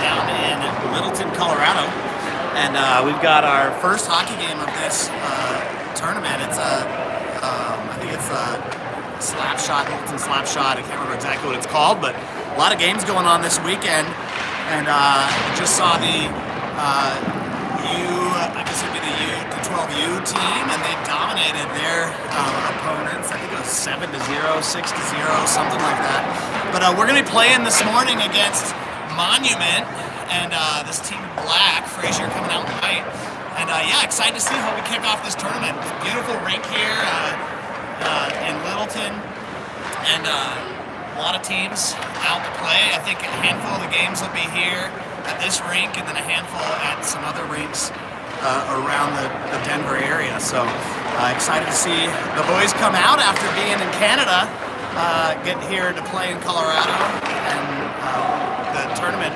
down in Littleton, Colorado, and we've got our first hockey game of this tournament. It's I think it's Slapshot, Littleton Slapshot. I can't remember exactly what it's called, but a lot of games going on this weekend. And just saw the I guess it'd be the 12U team, and they dominated their opponents. I think it was 7-0, 6-0, something like that. But we're going to be playing this morning against Monument, and this team Black, Fraser coming out in white. And yeah, excited to see how we kick off this tournament. Beautiful rink here in Littleton, and a lot of teams out to play. I think a handful of the games will be here at this rink, and then a handful at some other rinks around the Denver area. So excited to see the boys come out after being in Canada, get here to play in Colorado, and the tournament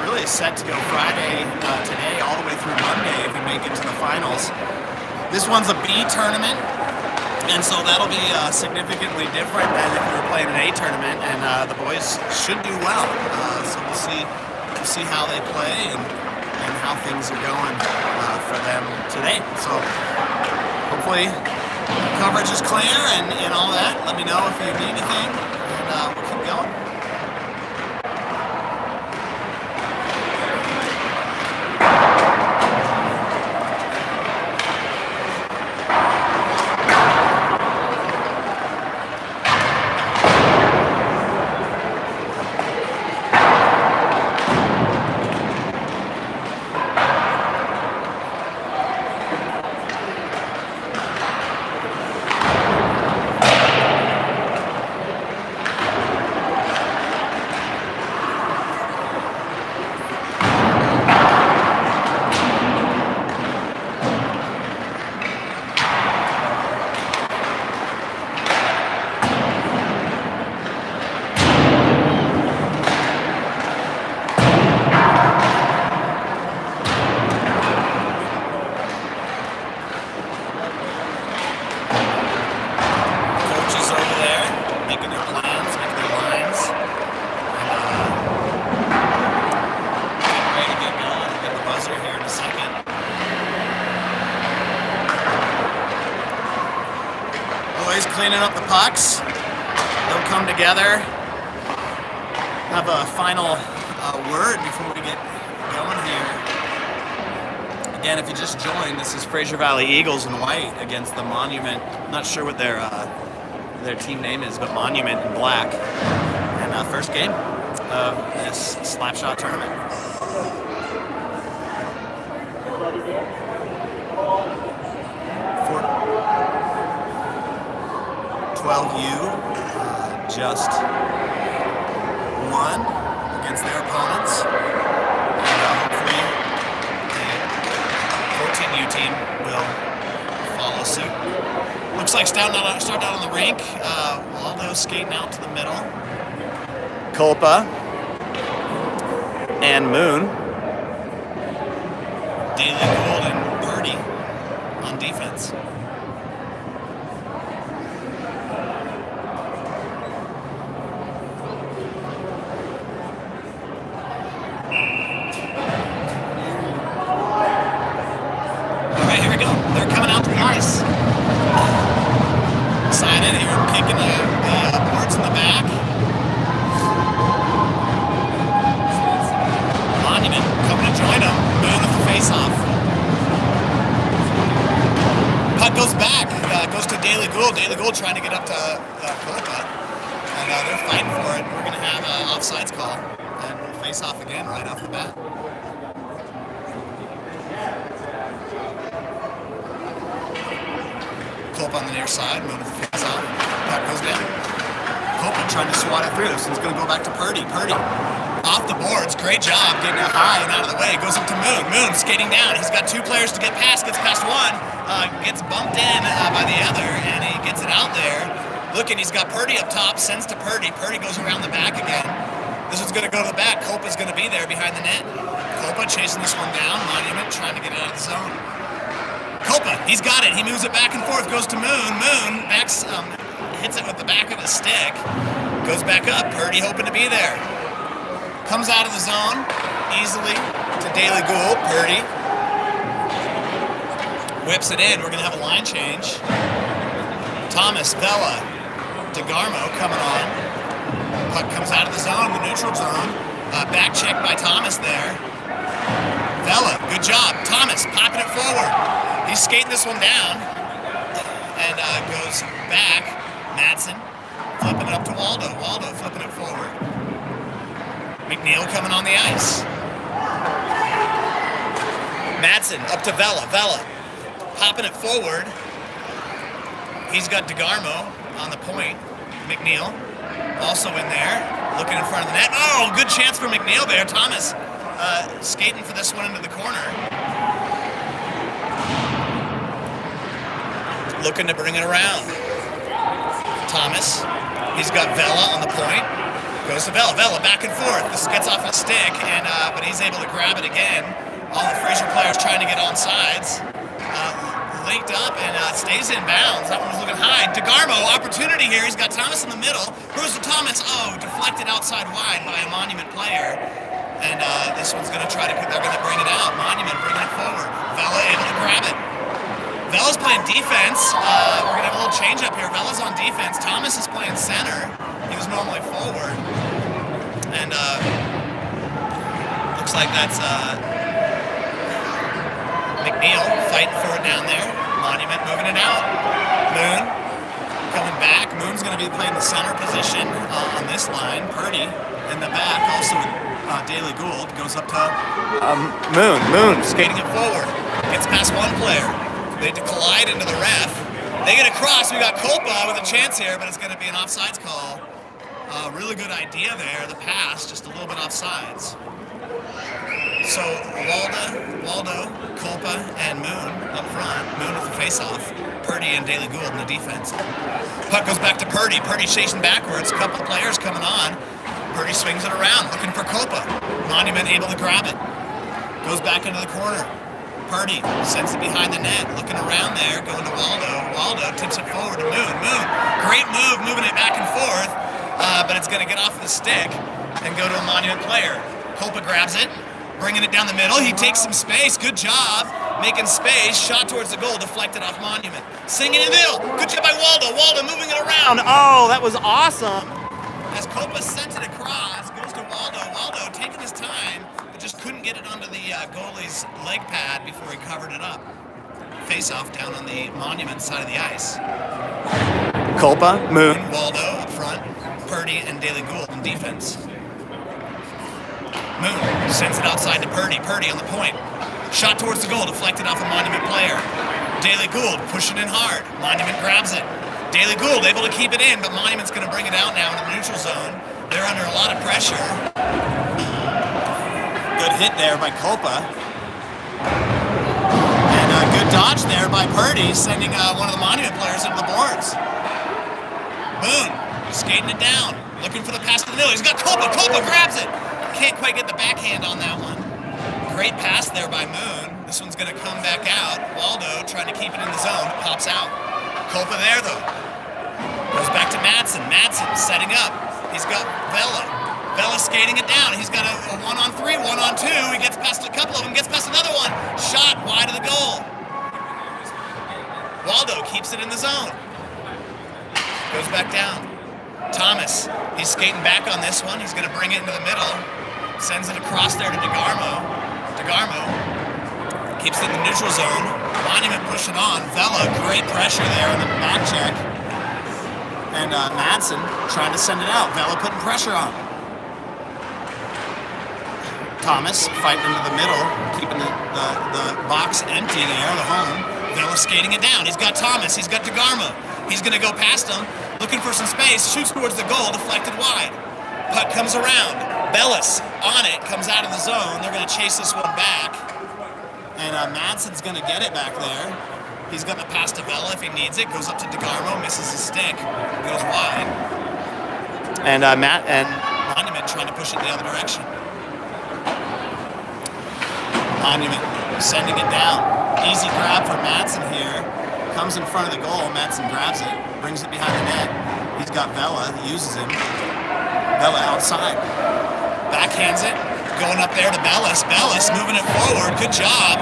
really is set to go Friday, today, all the way through Monday if we make it to the finals. This one's a B tournament, and so that'll be significantly different than if we were playing an A tournament, and the boys should do well. So we'll see how they play and how things are going for them today. So hopefully coverage is clear and all that. Let me know if you need anything, and we'll keep going. Cleaning up the pucks. They'll come together, have a final word before we get going here. Again, if you just joined, this is Fraser Valley Eagles in white against the Monument. I'm not sure what their team name is, but Monument in black. And first game of this Slapshot Tournament. 12U just won against their opponents, and hopefully the 14U team will follow suit. Looks like start out on the rink. Waldo skating out to the middle. Culpa and Moon. Daily Gold and Purdy on defense. Excited, hear him kicking the boards in the back. Monument coming to join him. Moon with the face-off. Puck goes back, goes to Daily Gould. Daily Gould trying to get up to Culpa. And they're fighting for it. We're going to have an offsides call. And we'll face off again right off the bat. Culpa on the near side, moving the face off. Puck goes down. Culpa trying to swat it through, so he's going to go back to Purdy. Purdy off the boards, great job getting it high and out of the way. Goes up to Moon. Moon skating down. He's got two players to get past. Gets past one, gets bumped in by the other, and he gets it out there. Looking, he's got Purdy up top. Sends to Purdy. Purdy goes around the back again. This is going to go to the back. Culpa's going to be there behind the net. Culpa chasing this one down. Monument trying to get it out of the zone. Culpa, he's got it. He moves it back and forth, goes to Moon. Moon backs, hits it with the back of his stick. Goes back up. Purdy hoping to be there. Comes out of the zone. easily to Daily Gould. Purdy whips it in. We're going to have a line change. Thomas, Vela, DeGarmo coming on. Puck comes out of the zone, the neutral zone. Back check by Thomas there. Vela, good job. Thomas popping it forward. He's skating this one down. And goes back. Madsen flipping it up to Waldo. Waldo flipping it forward. McNeil coming on the ice. Madsen up to Vela. Vela popping it forward. He's got DeGarmo on the point. McNeil also in there, looking in front of the net. Oh, good chance for McNeil there. Thomas skating for this one into the corner. Looking to bring it around. Thomas, he's got Vela on the point. Goes to Vela. Vela back and forth. This gets off a stick, and but he's able to grab it again. All the Fraser players trying to get on sides. Linked up and stays in bounds. That one was looking high. DeGarmo, opportunity here. He's got Thomas in the middle. Bruce Thomas, deflected outside wide by a Monument player. And this one's going to they're going to bring it out. Monument bringing it forward. Vela able to grab it. Vela's playing defense. We're going to have a little change up here. Vela's on defense. Thomas is playing center. He was normally forward. And looks like that's McNeil fighting for it down there. Monument moving it out. Moon coming back. Moon's going to be playing the center position on this line. Purdy in the back, also Daily Gould goes up to Moon skating it forward. Gets past one player. They collide into the ref. They get across. We got Kolpa with a chance here, but it's going to be an offsides call. Really good idea there. The pass, just a little bit offsides. So Waldo, Kolpa, and Moon up front. Moon with the face-off. Purdy and Daily Gould in the defense. Puck goes back to Purdy. Purdy chasing backwards. A couple of players coming on. Purdy swings it around, looking for Kolpa. Monument able to grab it. Goes back into the corner. Purdy sends it behind the net. Looking around there, going to Waldo. Waldo tips it forward to Moon. Moon, great move, moving it back and forth. But it's going to get off the stick and go to a Monument player. Kolpa grabs it. Bringing it down the middle. He takes some space. Good job. Making space. Shot towards the goal. Deflected off Monument. Singing in the middle. Good job by Waldo. Waldo moving it around. Oh, that was awesome. As Kolpa sent it across, goes to Waldo. Waldo taking his time, but just couldn't get it onto the goalie's leg pad before he covered it up. Face-off down on the Monument side of the ice. Kolpa, Moon, Waldo up front. Purdy and Daily Gould in defense. Moon sends it outside to Purdy. Purdy on the point. Shot towards the goal, deflected off a Monument player. Daily Gould pushing in hard. Monument grabs it. Daily Gould able to keep it in, but Monument's going to bring it out now into the neutral zone. They're under a lot of pressure. Good hit there by Kolpa. And a good dodge there by Purdy, sending one of the Monument players into the boards. Moon skating it down, looking for the pass to the middle. He's got Kolpa. Kolpa grabs it. Can't quite get the backhand on that one. Great pass there by Moon. This one's going to come back out. Waldo trying to keep it in the zone. Pops out. Kolpa there, though. Goes back to Madsen. Madsen setting up. He's got Vela. Vela skating it down. He's got a 1-on-3, 1-on-2. He gets past a couple of them. Gets past another one. Shot wide of the goal. Waldo keeps it in the zone. Goes back down. Thomas. He's skating back on this one. He's going to bring it into the middle. Sends it across there to DeGarmo. DeGarmo keeps it in the neutral zone. Monument pushing on. Vela, great pressure there in the back check. And Madsen trying to send it out. Vela putting pressure on. Thomas fighting into the middle, keeping the box empty there, the home. Vela skating it down. He's got Thomas. He's got DeGarmo. He's going to go past him, looking for some space. Shoots towards the goal, deflected wide. Puck comes around. Bellis on it, comes out of the zone. They're going to chase this one back. And Madsen's going to get it back there. He's going to pass to Vela if he needs it. Goes up to DeGarmo, misses his stick, goes wide. And Monument trying to push it the other direction. Monument sending it down. Easy grab for Madsen here. Comes in front of the goal. Madsen grabs it, brings it behind the net. He's got Vela, he uses him. Vela outside. Backhands it. going up there to Bellis. Bellis moving it forward. Good job.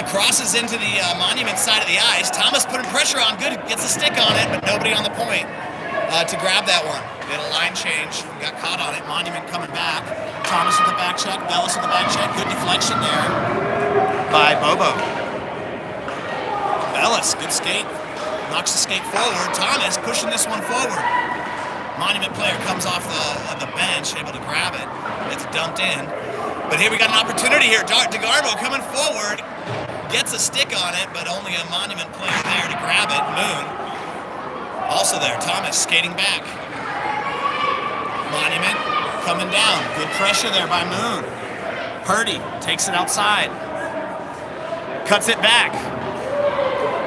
Crosses into the Monument side of the ice. Thomas putting pressure on. Good. Gets a stick on it, but nobody on the point to grab that one. Did a line change. Got caught on it. Monument coming back. Thomas with the back check. Bellis with the back check. Good deflection there by Bobo. Bellis, good skate. Knocks the skate forward. Thomas pushing this one forward. Monument player comes off the bench, able to grab it. It's dumped in. But here we got an opportunity here. DeGarmo coming forward. Gets a stick on it, but only a Monument player there to grab it. Moon also there. Thomas skating back. Monument coming down. Good pressure there by Moon. Purdy takes it outside. Cuts it back.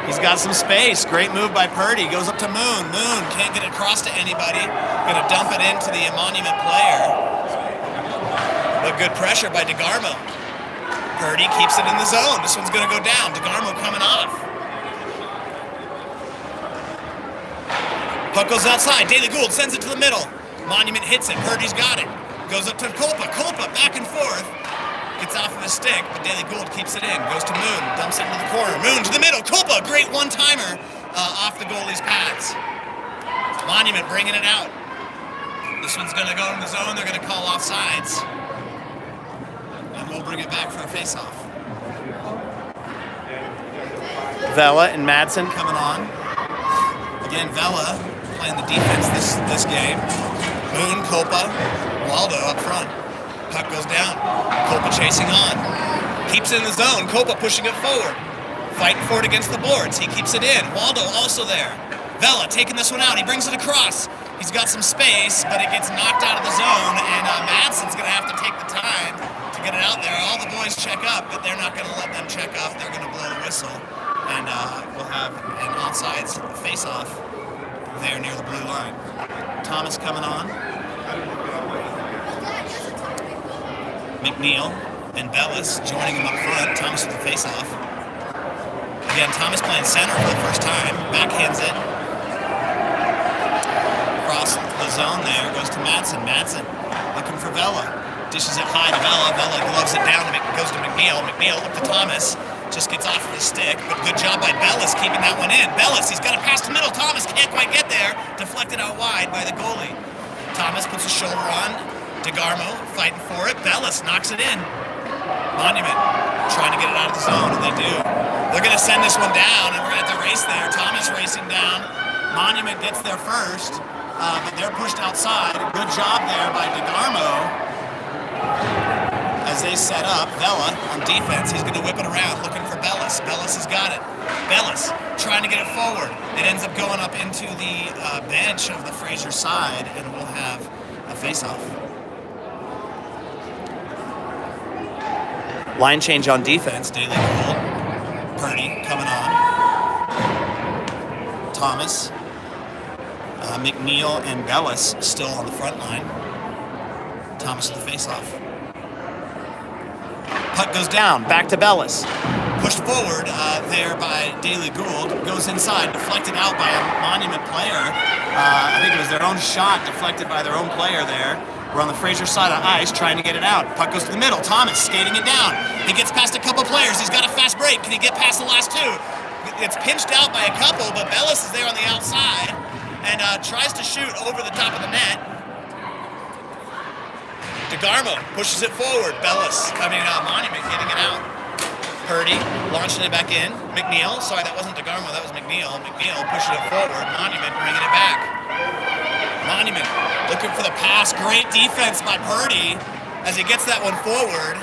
He's got some space. Great move by Purdy. Goes up to Moon. Moon can't get it across to anybody. Gonna dump it into the Monument player. But good pressure by DeGarmo. Purdy keeps it in the zone. This one's gonna go down. DeGarmo coming off. Puck goes outside. Daily Gould sends it to the middle. Monument hits it. Purdy's got it. Goes up to Kolpa. Kolpa back and forth. Gets off of his stick, but Daily Gould keeps it in. Goes to Moon. Dumps it into the corner. Moon to the middle. Kolpa, great one-timer off the goalie's pads. Monument bringing it out. This one's going to go in the zone. They're going to call offsides. And we'll bring it back for a face-off. Vela and Madsen coming on. Again, Vela playing the defense this game. Moon, Kolpa, Waldo up front. Puck goes down. Kolpa chasing on. Keeps it in the zone. Kolpa pushing it forward. Fighting for it against the boards. He keeps it in. Waldo also there. Vela taking this one out. He brings it across. He's got some space, but it gets knocked out of the zone, and Madsen's going to have to take the time to get it out there. All the boys check up, but they're not going to let them check up. They're going to blow the whistle, and we'll have an offsides face-off there near the blue line. Thomas coming on. McNeil and Bellis joining him up front. Thomas with the face-off. Again, Thomas playing center for the first time. Backhands it. Across the zone there. Goes to Madsen. Madsen looking for Vela. Dishes it high to Vela. Vela gloves it down. Goes to McNeil. McNeil up to Thomas. Just gets off of his stick. But good job by Bellis keeping that one in. Bellis, he's got to pass the middle. Thomas can't quite get there. Deflected out wide by the goalie. Thomas puts his shoulder on. DeGarmo fighting for it. Bellis knocks it in. Monument trying to get it out of the zone, and they do. They're going to send this one down, and we're going to have to race there. Thomas racing down. Monument gets there first, but they're pushed outside. Good job there by DeGarmo as they set up. Vela on defense. He's going to whip it around, looking for Bellis. Bellis has got it. Bellis trying to get it forward. It ends up going up into the bench of the Fraser side, and we'll have a face-off. Line change on defense. Daily Gould. Purdy coming on. Thomas. McNeil and Bellis still on the front line. Thomas with the face-off. Puck goes down. Back to Bellis. Pushed forward there by Daily Gould. Goes inside. Deflected out by a Monument player. I think it was their own shot deflected by their own player there. We're on the Fraser side of ice trying to get it out. Puck goes to the middle. Thomas skating it down. He gets past a couple players. He's got a fast break. Can he get past the last two? It's pinched out by a couple, but Bellis is there on the outside and tries to shoot over the top of the net. DeGarmo pushes it forward. Monument getting it out. Purdy launching it back in. McNeil. Sorry, that wasn't DeGarmo. That was McNeil. McNeil pushing it forward. Monument bringing it back. Monument looking for the pass. Great defense by Purdy as he gets that one forward.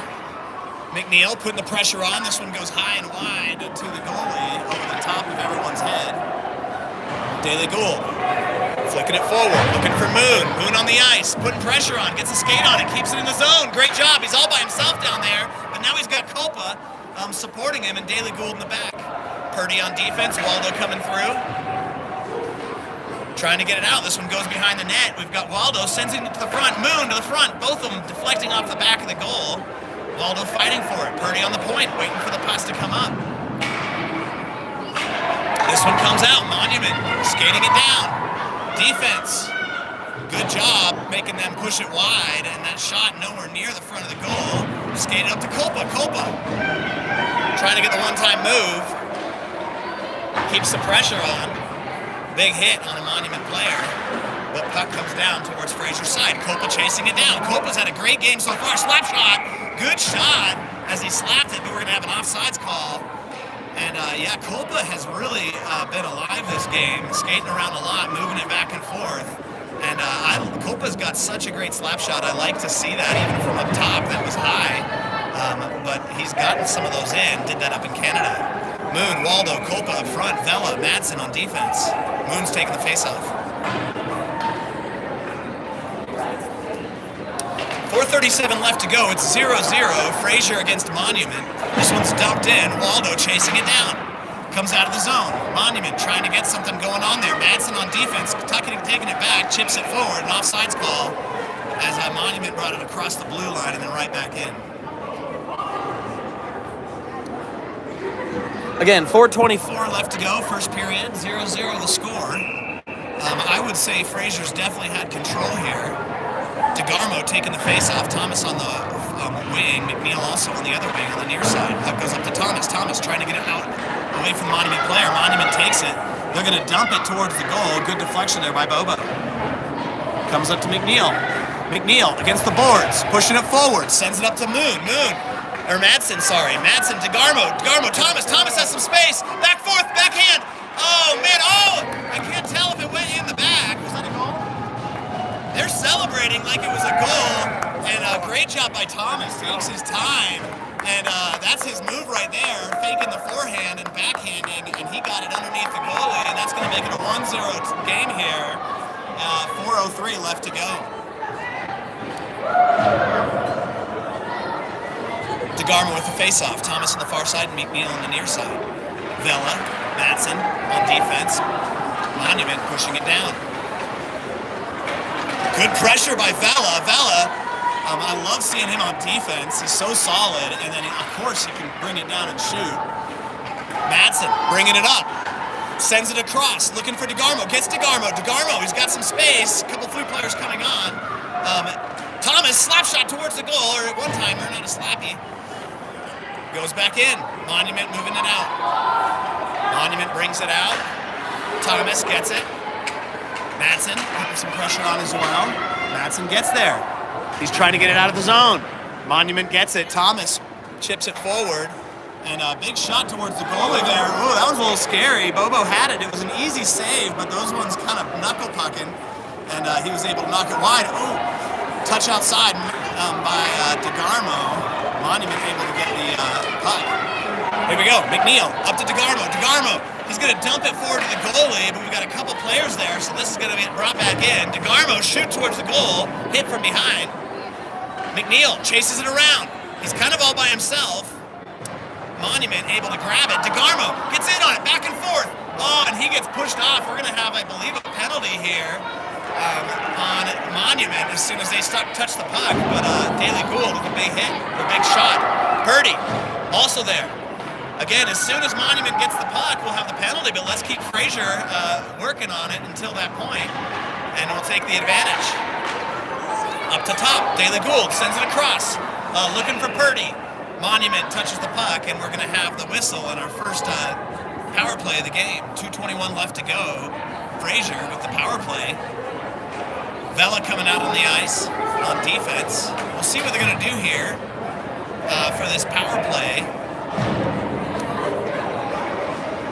McNeil putting the pressure on. This one goes high and wide to the goalie over the top of everyone's head. Daily Gould flicking it forward. Looking for Moon. Moon on the ice. Putting pressure on. Gets a skate on it. Keeps it in the zone. Great job. He's all by himself down there. But now he's got Kolpa supporting him and Daily Gould in the back. Purdy on defense. Waldo coming through. Trying to get it out. This one goes behind the net. We've got Waldo sending it to the front. Moon to the front. Both of them deflecting off the back of the goal. Waldo fighting for it. Purdy on the point, waiting for the pass to come up. This one comes out. Monument skating it down. Defense. Good job making them push it wide, and that shot nowhere near the front of the goal. Skated up to Kolpa. Kolpa trying to get the one-time move. Keeps the pressure on. Big hit on a Monument player. But puck comes down towards Fraser's side. Kolpa chasing it down. Kolpa's had a great game so far. Slap shot. Good shot as he slapped it, but we're going to have an offsides call. And yeah, Kolpa has really been alive this game, skating around a lot, moving it back and forth. And Kolpa's got such a great slap shot. I like to see that even from up top. That was high. But he's gotten some of those in. Did that up in Canada. Moon, Waldo, Kolpa up front. Vela, Madsen on defense. Moon's taking the face-off. 4:37 left to go. It's 0-0. Fraser against Monument. This one's dumped in. Waldo chasing it down. Comes out of the zone. Monument trying to get something going on there. Madsen on defense, taking it back, chips it forward. An offsides call as Monument brought it across the blue line and then right back in. Again, 4:24 left to go. First period, 0-0 the score. I would say Fraser's definitely had control here. DeGarmo taking the face-off. Thomas on the wing. McNeil also on the other wing on the near side. Puck goes up to Thomas. Thomas trying to get it out away from the Monument player. Monument takes it. They're going to dump it towards the goal. Good deflection there by Bobo. Comes up to McNeil. McNeil against the boards. Pushing it forward. Sends it up to Moon. Madsen, sorry. Madsen, DeGarmo. Thomas. Thomas has some space. Back forth. Backhand. Oh, man. Oh! I can't tell if it went in the back. Was that a goal? They're celebrating like it was a goal, and a great job by Thomas. Takes his time, and that's his move right there, faking the forehand and backhanding, and he got it underneath the goalie, and that's going to make it a 1-0 game here. 4:03 left to go. DeGarmo with the face-off. Thomas on the far side, and McNeil on the near side. Vela, Madsen on defense. Monument pushing it down. Good pressure by Vela. I love seeing him on defense. He's so solid, and then, of course, he can bring it down and shoot. Madsen bringing it up. Sends it across, looking for DeGarmo. Gets DeGarmo. He's got some space. A couple Fleet players coming on. Thomas, slap shot towards the goal, or at one-timer, not a slappy. Goes back in. Monument moving it out. Monument brings it out. Thomas gets it. Madsen putting some pressure on as well. Madsen gets there. He's trying to get it out of the zone. Monument gets it. Thomas chips it forward. And a big shot towards the goalie there. Ooh, that was a little scary. Bobo had it. It was an easy save, but those ones kind of knuckle pucking. And he was able to knock it wide. Ooh, touch outside by DeGarmo. Monument able to get the puck. Here we go. McNeil up to DeGarmo. He's going to dump it forward to the goalie, but we've got a couple players there, so this is going to get brought back in. DeGarmo shoot towards the goal, hit from behind. McNeil chases it around. He's kind of all by himself. Monument able to grab it. DeGarmo gets in on it, back and forth. Oh, and he gets pushed off. We're going to have, I believe, a penalty here on Monument as soon as they touch the puck. But Daly Gould with a big hit, a big shot. Purdy also there. Again, as soon as Monument gets the puck, we'll have the penalty, but let's keep Fraser working on it until that point, and we'll take the advantage. Up to top, Daly Gould sends it across, looking for Purdy. Monument touches the puck, and we're going to have the whistle on our first power play of the game. 2:21 left to go. Fraser with the power play. Vela coming out on the ice on defense. We'll see what they're going to do here for this power play.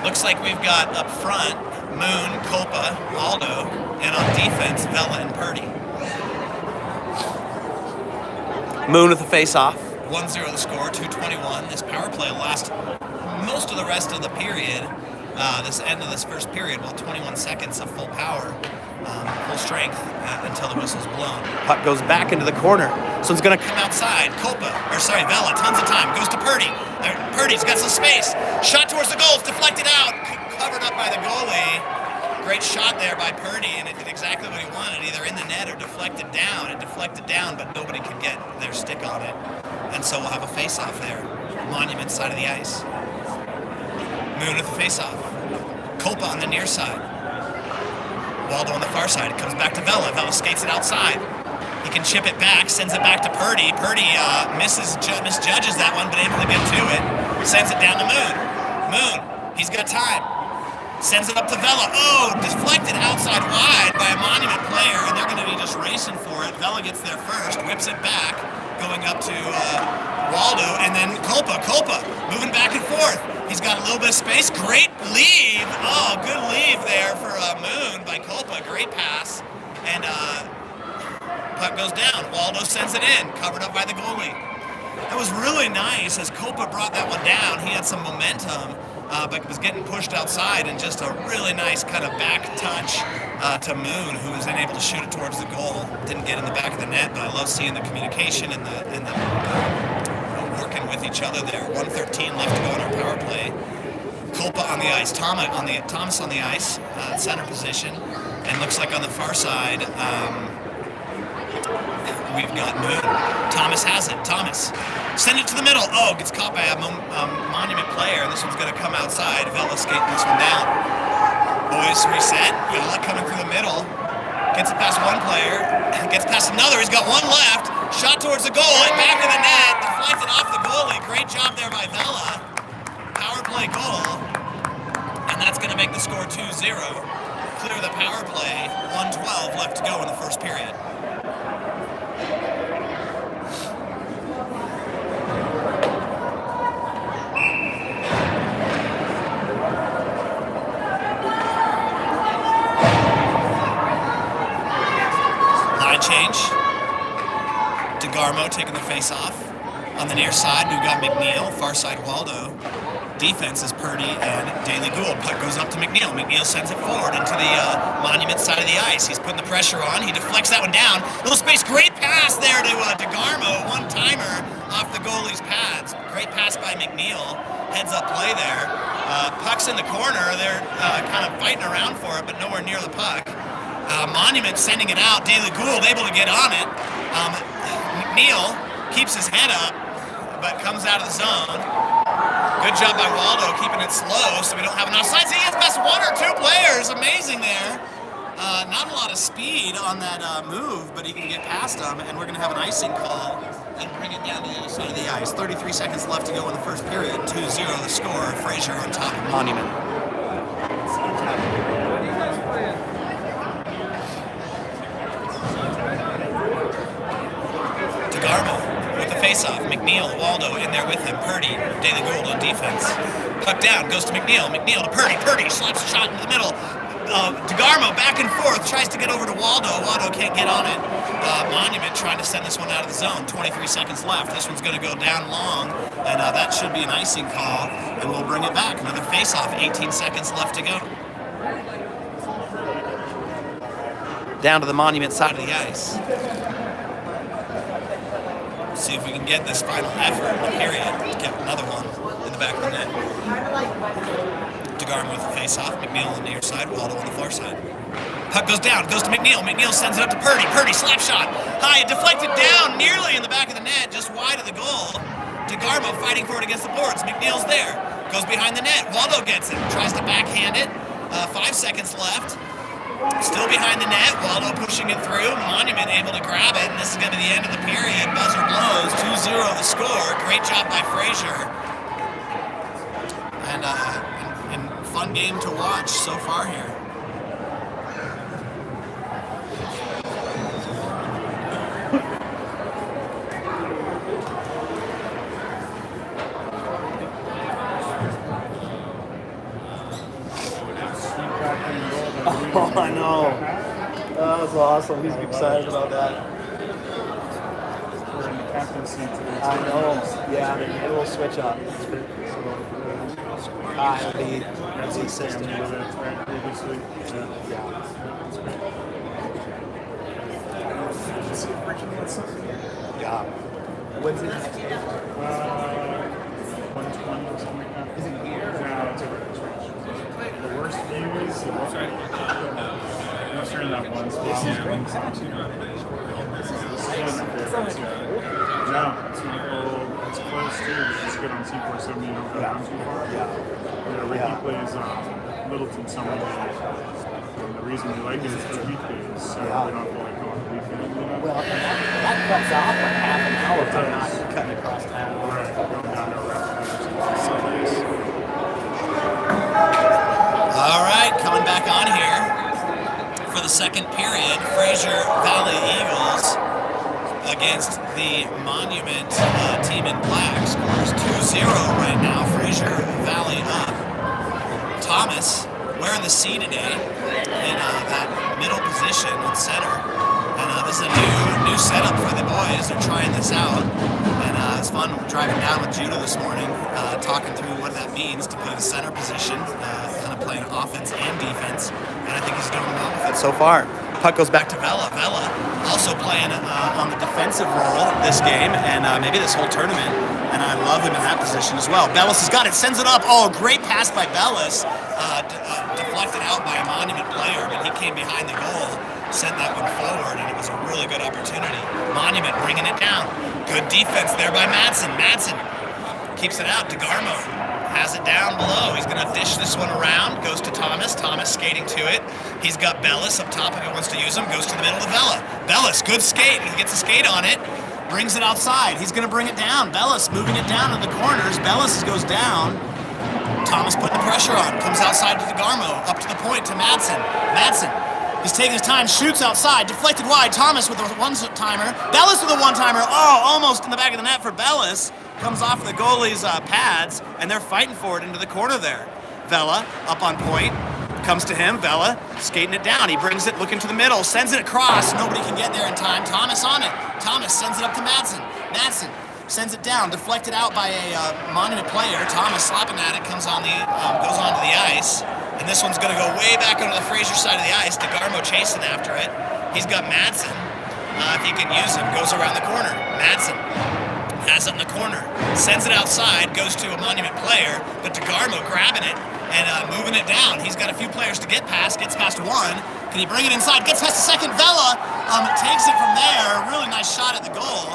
Looks like we've got up front Moon, Kolpa, Waldo, and on defense, Vela and Purdy. Moon with the face-off. 1-0 the score, 2:21. This power play will last most of the rest of the period. This end of this first period, 21 seconds of full power, full strength until the whistle's blown. Puck goes back into the corner, so it's going to come outside. Vela, tons of time, goes to Purdy. Purdy's got some space. Shot towards the goal, it's deflected out, covered up by the goalie. Great shot there by Purdy, and it did exactly what he wanted, either in the net or deflected down. It deflected down, but nobody could get their stick on it. And so we'll have a face-off there. Monument side of the ice. Moon with the face-off. Kolpa on the near side. Waldo on the far side. It comes back to Vela. Vela skates it outside. He can chip it back, sends it back to Purdy. Purdy misjudges that one, but able to get to it. Sends it down to Moon. Moon, he's got time. Sends it up to Vela. Oh, deflected outside wide by a Monument player, and they're going to be just racing for it. Vela gets there first, whips it back, going up to Waldo, and then Culpa moving back and forth. He's got a little bit of space. Great leave. Oh, good leave there for Moon by Culpa. Great pass. And puck goes down. Waldo sends it in, covered up by the goalie. That was really nice as Culpa brought that one down. He had some momentum, but was getting pushed outside, and just a really nice kind of back touch to Moon, who was then able to shoot it towards the goal. Didn't get in the back of the net, but I love seeing the communication and the working with each other there. 1:13 left to go in our power play. Culpa on the ice, Thomas on the ice, center position, and looks like on the far side we've got Moon. Thomas has it. Thomas, send it to the middle. Oh, gets caught by a Monument player, and this one's going to come outside. Vela skating this one down. Boys reset. Vela coming through the middle. Gets it past one player. Gets past another. He's got one left. Shot towards the goal. And back of the net. Deflected off the goalie. Great job there by Vela. Power play goal. And that's going to make the score 2-0. Clear the power play. 1:12 left to go in the first period. Change. DeGarmo taking the face off. On the near side, we've got McNeil. Far side, Waldo. Defense is Purdy and Daly Gould. Puck goes up to McNeil. McNeil sends it forward into the Monument side of the ice. He's putting the pressure on. He deflects that one down. Little space. Great pass there to DeGarmo. One-timer off the goalie's pads. Great pass by McNeil. Heads up play there. Puck's in the corner. They're kind of fighting around for it, but nowhere near the puck. Monument sending it out. Daly Gould able to get on it. McNeil keeps his head up, but comes out of the zone. Good job by Waldo keeping it slow so we don't have enough sides. He has best one or two players. Amazing there. Not a lot of speed on that move, but he can get past them, and we're going to have an icing call and bring it down to the other side of the ice. 33 seconds left to go in the first period. 2-0 the score. Fraser on top of Monument. DeGarmo with the face-off. McNeil, Waldo in there with him. Purdy, Daly Gould on defense. Puck down, goes to McNeil. McNeil to Purdy. Purdy slaps a shot into the middle. DeGarmo back and forth, tries to get over to Waldo. Waldo can't get on it. Monument trying to send this one out of the zone. 23 seconds left. This one's going to go down long, and that should be an icing call, and we'll bring it back. Another face-off. 18 seconds left to go. Down to the Monument side of the ice. See if we can get this final effort in the period. Get another one in the back of the net. DeGarmo with the face-off. McNeil on the near side. Waldo on the far side. Puck goes down. Goes to McNeil. McNeil sends it up to Purdy. Purdy slap shot. High. Deflected down nearly in the back of the net. Just wide of the goal. DeGarmo fighting for it against the boards. McNeil's there. Goes behind the net. Waldo gets it. Tries to backhand it. 5 seconds left. Still behind the net. Waldo pushing it through. Monument able to grab it. And this is going to be the end of the period. Buzzer blows. 2-0 the score. Great job by Fraser. And fun game to watch so far here. Oh, I know. That was awesome. He's excited about that. We're in the captain's seat today. I know. Yeah, maybe we'll switch up. It'll be, as he says, Previously. yeah. Let's see if Richard wants something. Yeah. When's it next game? 120 or something like that. Is it here? No, it's over. The worst view is unless you're in that one spot. This is one of my favorites. No, it's not cold. It's close too. It's good on C470. You don't go down too far. Yeah, Ricky plays Littleton Slapshot. And the reason we like it is the weekdays, so we don't have to like go on on the weekend. You know? Well, and that cuts off like half an hour by not cutting across town. Right, going down to Rapid. So nice. All right, coming back on here for the second period. Fraser Valley Eagles against the Monument team in black. Scores 2-0 right now. Fraser Valley up. Thomas wearing the C today in that middle position at center. And this is a new setup for the boys. They're trying this out. And it's fun driving down with Judah this morning, talking through what that means to play the center position, kind of playing offense and defense. And I think he's doing well with it so far. Puck goes back to Vela. Vela also playing on the defensive role this game and maybe this whole tournament. And I love him in that position as well. Bellis has got it, sends it up. Oh, great pass by Bellis. Deflected out by a Monument player, but he came behind the goal, sent that one forward, and it was a really good opportunity. Monument bringing it down. Good defense there by Madsen. Madsen keeps it out. DeGarmo has it down below. He's going to dish this one around. Goes to Thomas. Thomas skating to it. He's got Bellis up top if he wants to use him. Goes to the middle to Vela. Bellis, good skate. He gets a skate on it. Brings it outside. He's going to bring it down. Bellis moving it down to the corners. Bellis goes down. Thomas putting the pressure on. Comes outside to DeGarmo. Up to the point to Madsen. Madsen. He's taking his time. Shoots outside. Deflected wide. Thomas with a one-timer. Bellis with a one-timer. Oh, almost in the back of the net for Bellis. Comes off the goalie's pads, and they're fighting for it into the corner there. Vela up on point. Comes to him. Vela skating it down. He brings it, looking to the middle. Sends it across. Nobody can get there in time. Thomas on it. Thomas sends it up to Madsen. Madsen sends it down, deflected out by a Monument player. Thomas slapping at it, goes onto the ice, and this one's going to go way back onto the Fraser side of the ice. DeGarmo chasing after it. He's got Madsen. If he can use him, goes around the corner. Madsen has it in the corner, sends it outside, goes to a Monument player, but DeGarmo grabbing it and moving it down. He's got a few players to get past, gets past one. Can he bring it inside? Gets past the second. Vela takes it from there. Really nice shot at the goal.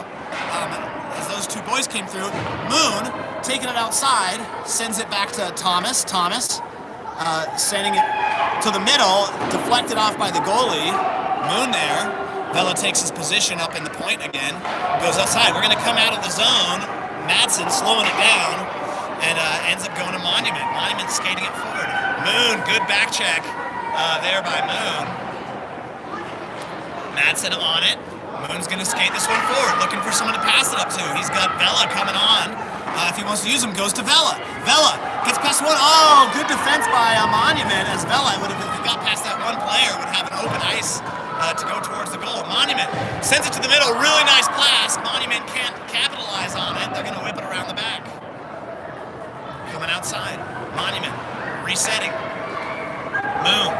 As those two boys came through. Moon taking it outside, sends it back to Thomas. Thomas sending it to the middle, deflected off by the goalie. Moon there. Vela takes his position up in the point again, goes outside. We're going to come out of the zone. Madsen slowing it down and ends up going to Monument. Monument skating it forward. Moon, good back check there by Moon. Madsen on it. Moon's going to skate this one forward, looking for someone to pass it up to. He's got Vela coming on. If he wants to use him, goes to Vela. Vela gets past one. Oh, good defense by Monument, as Vela would have, if he got past that one player, would have an open ice to go towards the goal. Monument sends it to the middle. Really nice pass. Monument can't capitalize on it. They're going to whip it around the back. Coming outside. Monument resetting. Moon.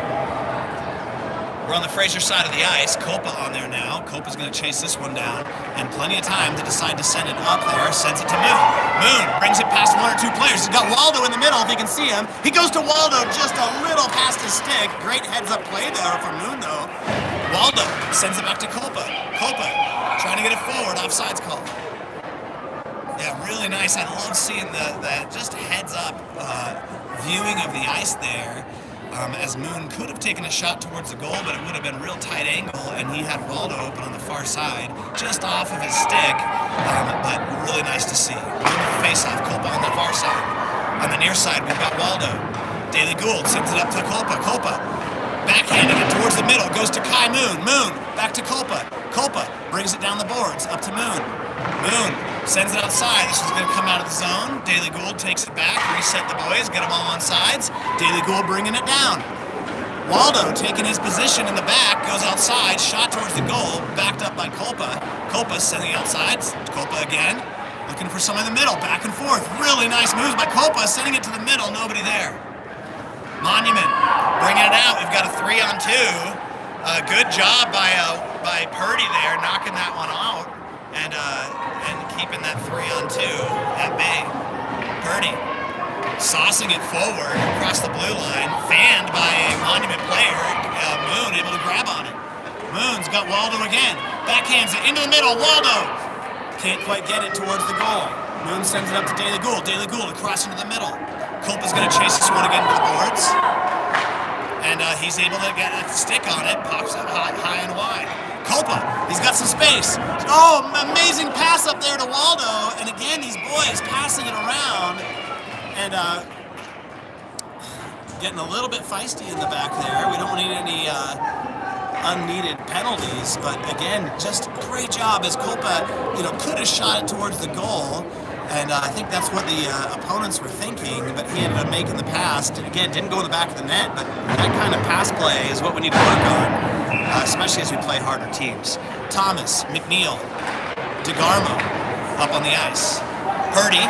We're on the Fraser side of the ice. Copa on there now. Copa's going to chase this one down, and plenty of time to decide to send it up there. Sends it to Moon. Moon brings it past one or two players. He's got Waldo in the middle if he can see him. He goes to Waldo just a little past his stick. Great heads-up play there from Moon, though. Waldo sends it back to Copa. Copa trying to get it forward. Offsides call. Yeah, really nice. I love seeing the just heads-up viewing of the ice there. As Moon could have taken a shot towards the goal, but it would have been a real tight angle, and he had Waldo open on the far side, just off of his stick, but really nice to see. Moon with the face-off, Copa on the far side. On the near side, we've got Waldo. Daily Gould sends it up to Copa. Copa backhanded it towards the middle, goes to Kai Moon. Moon back to Copa. Copa brings it down the boards, up to Moon. Moon sends it outside. This is going to come out of the zone. Daily Gould takes it back, reset the boys, get them all on sides. Daily Gould bringing it down. Waldo taking his position in the back, goes outside, shot towards the goal, backed up by Copa. Copa sending outside. Copa again, looking for someone in the middle, back and forth. Really nice moves by Copa, sending it to the middle, nobody there. Monument bringing it out. We've got a 3-on-2. Good job by Purdy there, knocking that one out. And keeping that 3-on-2 at bay. Purdy saucing it forward across the blue line, fanned by a Monument player. Moon able to grab on it. Moon's got Waldo again. Backhands it into the middle. Waldo can't quite get it towards the goal. Moon sends it up to Daily Gould. Daily Gould across into the middle. Copa's going to chase this one again to the boards. And he's able to get a stick on it. Pops it high and wide. Copa, he's got some space. Oh, amazing pass up there to Waldo. And again, these boys passing it around. And getting a little bit feisty in the back there. We don't need any unneeded penalties, but again, just great job as Copa, could have shot it towards the goal, and I think that's what the opponents were thinking, but he ended up making the pass. And again, didn't go in the back of the net, but that kind of pass play is what we need to work on, especially as we play harder teams. Thomas, McNeil, DeGarmo up on the ice. Purdy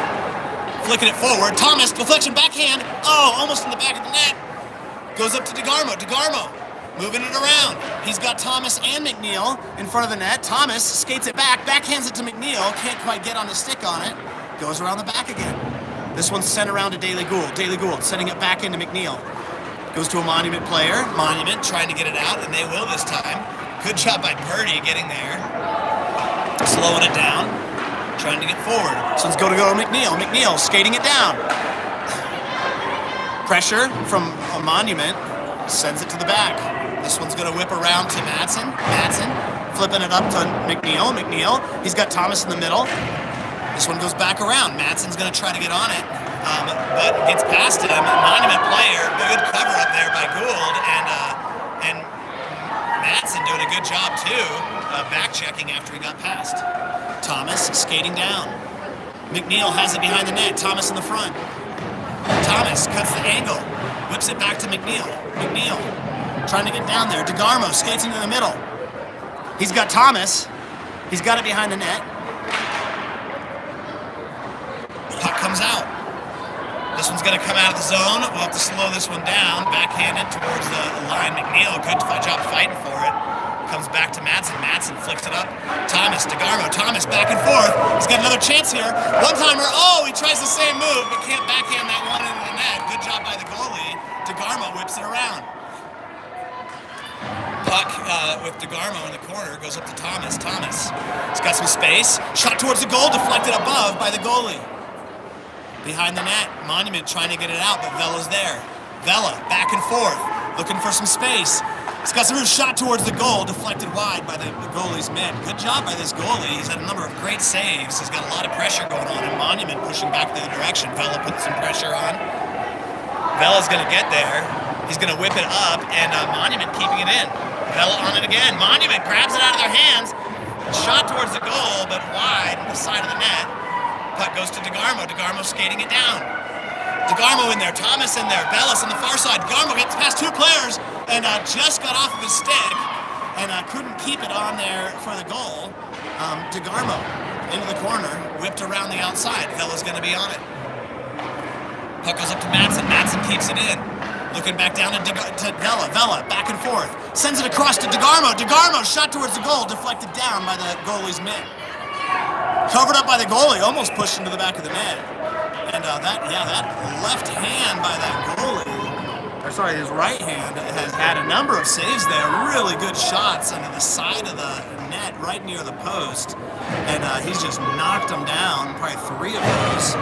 flicking it forward. Thomas, deflection backhand. Oh, almost in the back of the net. Goes up to DeGarmo. DeGarmo moving it around. He's got Thomas and McNeil in front of the net. Thomas skates it back, backhands it to McNeil. Can't quite get on the stick on it. Goes around the back again. This one's sent around to Daily Gould. Daily Gould sending it back into McNeil. Goes to a Monument player. Monument trying to get it out, and they will this time. Good job by Purdy getting there. Slowing it down. Trying to get forward. So let's go to McNeil. McNeil skating it down. Pressure from a Monument. Sends it to the back. This one's going to whip around to Madsen. Madsen flipping it up to McNeil. McNeil, he's got Thomas in the middle. This one goes back around. Madsen's going to try to get on it, but gets past him. Monument player, good cover up there by Gould, and Madsen doing a good job too, back checking after he got past. Thomas skating down. McNeil has it behind the net. Thomas in the front. Thomas cuts the angle, whips it back to McNeil. McNeil trying to get down there. DeGarmo skates into the middle. He's got Thomas. He's got it behind the net. Puck comes out. This one's going to come out of the zone. We'll have to slow this one down. Backhand it towards the line. McNeil, good job fighting for it. Comes back to Madsen. Madsen flicks it up. Thomas, DeGarmo. Thomas back and forth. He's got another chance here. One-timer. Oh, he tries the same move, but can't backhand that one into the net. Good job by the goalie. DeGarmo whips it around. Puck with DeGarmo in the corner goes up to Thomas. Thomas, he's got some space. Shot towards the goal, deflected above by the goalie. Behind the net, Monument trying to get it out, but Vela's there. Vela, back and forth, looking for some space. He's got some shot towards the goal, deflected wide by the goalie's mitt. Good job by this goalie. He's had a number of great saves. He's got a lot of pressure going on, and Monument pushing back the other direction. Vela putting some pressure on. Vela's going to get there. He's going to whip it up, and Monument keeping it in. Vela on it again. Monument grabs it out of their hands. Shot towards the goal, but wide on the side of the net. Puck goes to DeGarmo. DeGarmo skating it down. DeGarmo in there. Thomas in there. Bellis on the far side. DeGarmo gets past two players and just got off of his stick and couldn't keep it on there for the goal. DeGarmo into the corner. Whipped around the outside. Vela's going to be on it. Puck goes up to Madsen. Madsen keeps it in. Looking back down to Vela. Vela, back and forth. Sends it across to DeGarmo. DeGarmo shot towards the goal, deflected down by the goalie's mitt. Covered up by the goalie, almost pushed into the back of the net. And that left hand by that goalie, or sorry, his right hand, has had a number of saves there. Really good shots into the side of the net, right near the post. And he's just knocked them down, probably three of those.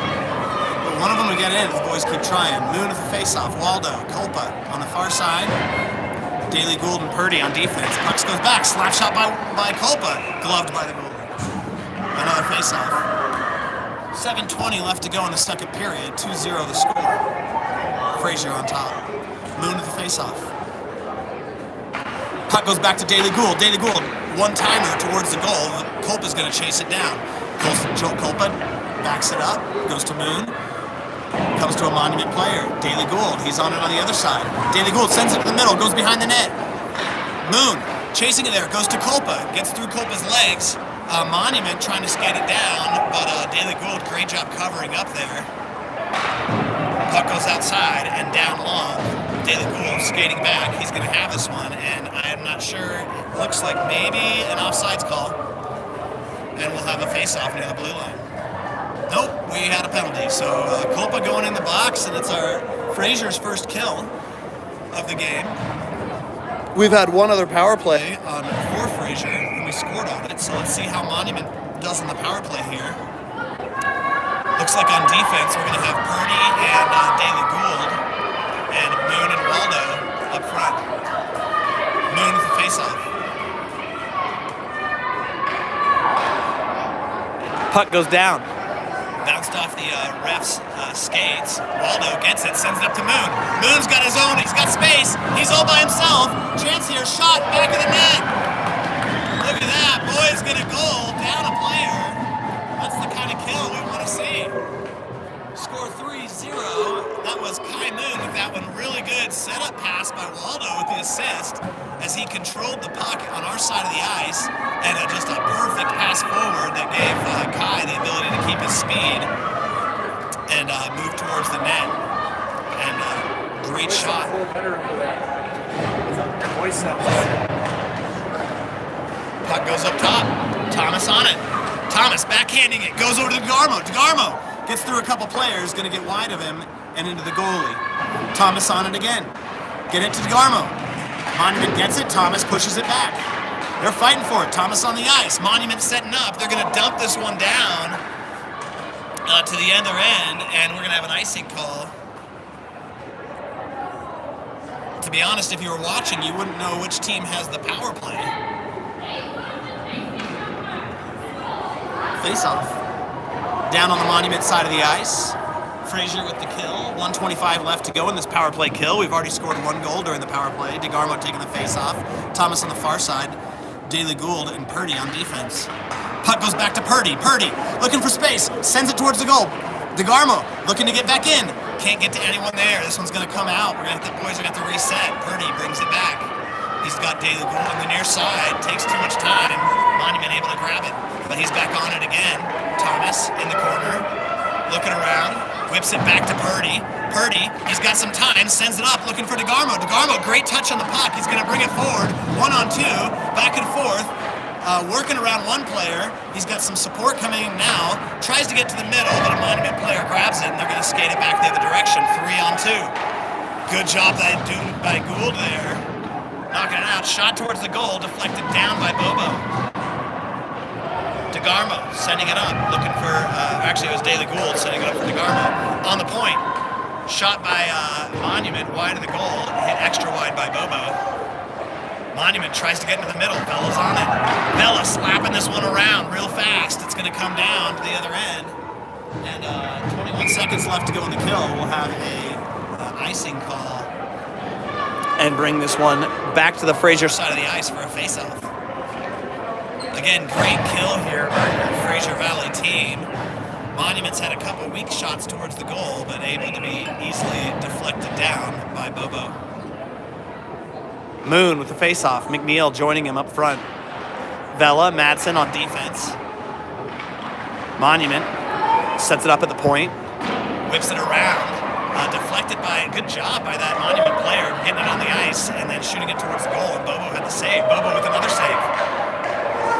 One of them will get in if the boys keep trying. Moon with the face-off. Waldo, Culpa on the far side. Daily Gould and Purdy on defense. Pucks goes back. Slap shot by Culpa. Gloved by the goalie. Another face-off. 7:20 left to go in the second period. 2-0 the score. Fraser on top. Moon with the face-off. Puck goes back to Daily Gould. Daily Gould, one-timer towards the goal. Culpa's going to chase it down. Joe Culpa backs it up. Goes to Moon. Comes to a Monument player, Daily Gould. He's on it on the other side. Daily Gould sends it to the middle, goes behind the net. Moon, chasing it there, goes to Culpa, gets through Culpa's legs. Monument trying to skate it down, but Daily Gould, great job covering up there. Puck goes outside and down long. Daily Gould skating back. He's going to have this one, and I am not sure. It looks like maybe an offsides call. And we'll have a face-off near the blue line. Nope, we had a penalty. So Culpa going in the box, and it's our Fraser's first kill of the game. We've had one other power play for Fraser, and we scored on it. So let's see how Monument does in the power play here. Looks like on defense we're going to have Purdy and Daily Gould, and Moon and Waldo up front. Moon with the face-off. Puck goes down. Bounced off the ref's skates. Waldo gets it, sends it up to Moon. Moon's got his own, he's got space. He's all by himself. Chance here, shot, back of the net. Look at that, boys get a goal, down a player. That's the kind of kill we want to see. Score 3-0. That was Kai Moon with that one. Really good setup pass by Waldo with the assist as he controlled the puck on our side of the ice, and just a perfect pass forward that gave Kai the ability to keep his speed and move towards the net. And great shot. Puck goes up top. Thomas on it. Thomas backhanding it. Goes over to DeGarmo. DeGarmo gets through a couple players, gonna get wide of him and into the goalie. Thomas on it again. Get it to DeGarmo. Monument gets it, Thomas pushes it back. They're fighting for it, Thomas on the ice. Monument setting up, they're gonna dump this one down to the other end, and we're gonna have an icing call. To be honest, if you were watching, you wouldn't know which team has the power play. Face off. Down on the Monument side of the ice. Fraser with the kill. 1:25 left to go in this power play kill. We've already scored 1 goal during the power play. DeGarmo taking the face off. Thomas on the far side. Daly Gould and Purdy on defense. Puck goes back to Purdy. Purdy looking for space. Sends it towards the goal. DeGarmo looking to get back in. Can't get to anyone there. This one's going to come out. The boys are going to have to reset. Purdy brings it back. He's got Daly Gould on the near side. Takes too much time. Monument able to grab it. But he's back on it again. Thomas in the corner. Looking around. Whips it back to Purdy. Purdy, he's got some time. Sends it up. Looking for DeGarmo. DeGarmo, great touch on the puck. He's going to bring it forward. 1-on-2. Back and forth. Working around one player. He's got some support coming in now. Tries to get to the middle, but a Monument player grabs it, and they're going to skate it back the other direction. 3-on-2. Good job by Gould there. Knocking it out. Shot towards the goal. Deflected down by Bobo. DeGarmo sending it up. Looking for, actually it was Daly Gould setting it up for DeGarmo. On the point. Shot by Monument wide of the goal. Hit extra wide by Bobo. Monument tries to get into the middle. Bella's on it. Bella slapping this one around real fast. It's going to come down to the other end. And 21 seconds left to go in the kill. We'll have a icing call. And bring this one back to the Fraser side of the ice for a face-off. Again, great kill here by the Fraser Valley team. Monument's had a couple weak shots towards the goal, but able to be easily deflected down by Bobo. Moon with the face-off. McNeil joining him up front. Vela, Madsen on defense. Monument sets it up at the point. Whips it around. Deflected by, good job by that Monument player, getting it on the ice and then shooting it towards the goal, and Bobo had the save. Bobo with another save.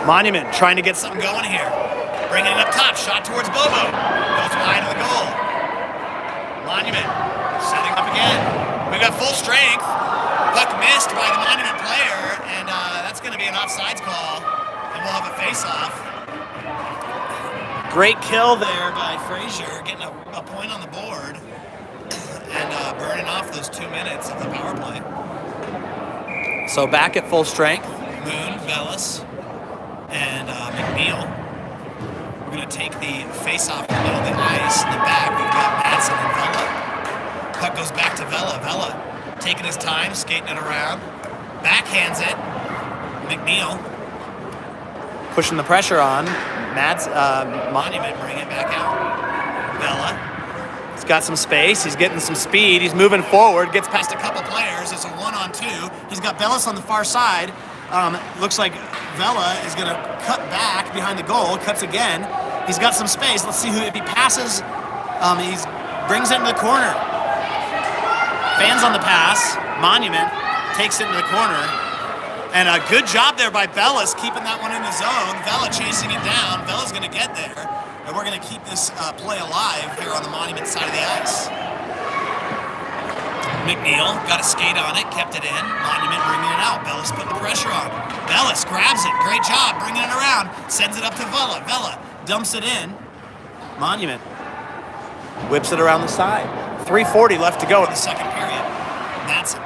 Monument trying to get something going here. Bringing it up top, shot towards Bobo. Goes wide of the goal. Monument setting up again. We got full strength. Puck missed by the Monument player, and that's going to be an offsides call, and we'll have a face-off. Great kill there by Fraser, getting a point on the board, and burning off those 2 minutes of the power play. So back at full strength, Moon, Bellis, and McNeil. We're going to take the face-off in the middle of the ice. In the back, we've got Madsen and Vela. Puck goes back to Vela. Vela taking his time, skating it around. Backhands it. McNeil pushing the pressure on. Monument bring it back out. Vela. He's got some space. He's getting some speed. He's moving forward. Gets past a couple players. It's a 1-on-2. He's got Bellis on the far side. Looks like Vela is going to cut back behind the goal. Cuts again. He's got some space. Let's see who, if he passes, he brings it into the corner. Fans on the pass. Monument takes it into the corner. And a good job there by Bellis keeping that one in the zone. Vela chasing it down. Vela's going to get there. And we're going to keep this play alive here on the Monument side of the ice. McNeil got a skate on it, kept it in. Monument bringing it out. Bellis putting the pressure on. Bellis grabs it. Great job bringing it around. Sends it up to Vela. Vela dumps it in. Monument whips it around the side. 3:40 left to go in the second period. Madsen